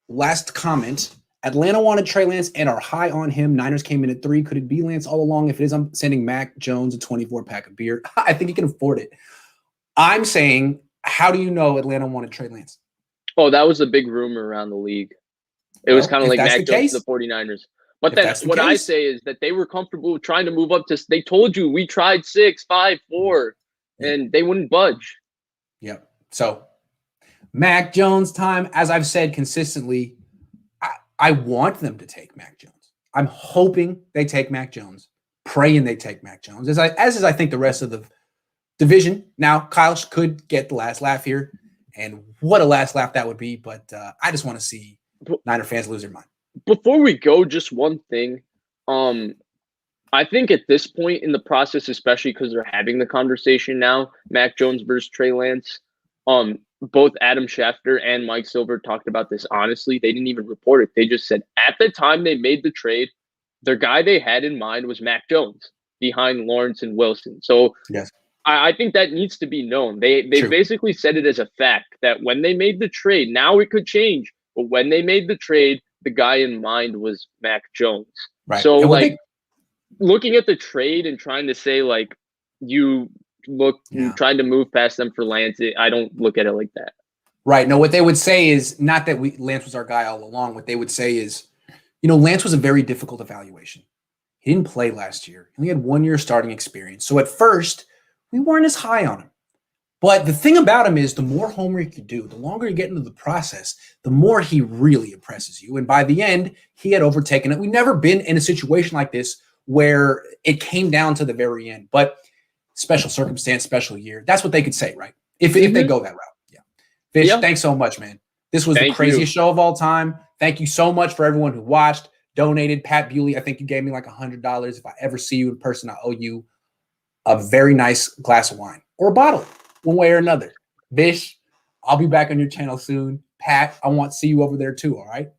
A: last comment. Atlanta wanted Trey Lance and are high on him. Niners came in at 3. Could it be Lance all along? If it is, I'm sending Mac Jones a 24-pack of beer. I think he can afford it. I'm saying, how do you know Atlanta wanted Trey Lance?
B: Oh, that was a big rumor around the league. It was kind of like Mac Jones to the 49ers. But then what I say is that they were comfortable trying to move up to. They told you we tried 6, 5, 4, and they wouldn't budge.
A: Yep. So Mac Jones time, as I've said consistently, I want them to take Mac Jones. I'm hoping they take Mac Jones, praying they take Mac Jones, as is I think the rest of the division. Now, Kyle could get the last laugh here, and what a last laugh that would be. But I just want to see Niner fans lose their mind.
B: Before we go, just one thing. I think at this point in the process, especially because they're having the conversation now, Mac Jones versus Trey Lance, both Adam Schefter and Mike Silver talked about this honestly. They didn't even report it. They just said at the time they made the trade, their guy they had in mind was Mac Jones behind Lawrence and Wilson. So
A: yes.
B: I think that needs to be known. They basically said it as a fact that when they made the trade, now it could change, but when they made the trade, the guy in mind was Mac Jones.
A: Right.
B: So like looking at the trade and trying to say like trying to move past them for Lance, I don't look at it like that.
A: Right. No, what they would say is not that Lance was our guy all along. What they would say is, Lance was a very difficult evaluation. He didn't play last year. He only had 1 year starting experience. So at first, we weren't as high on him. But the thing about him is the more homework you do, the longer you get into the process, the more he really impresses you. And by the end, he had overtaken it. We've never been in a situation like this where it came down to the very end. But special circumstance, special year. That's what they could say, right? If they go that route. Yeah. Vish, thanks so much, man. This was the craziest show of all time. Thank you so much for everyone who watched, donated. Pat Bewley, I think you gave me like $100. If I ever see you in person, I owe you a very nice glass of wine or a bottle, one way or another. Vish, I'll be back on your channel soon. Pat, I want to see you over there too, all right?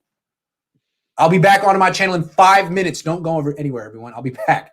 A: I'll be back on my channel in 5 minutes. Don't go over anywhere, everyone. I'll be back.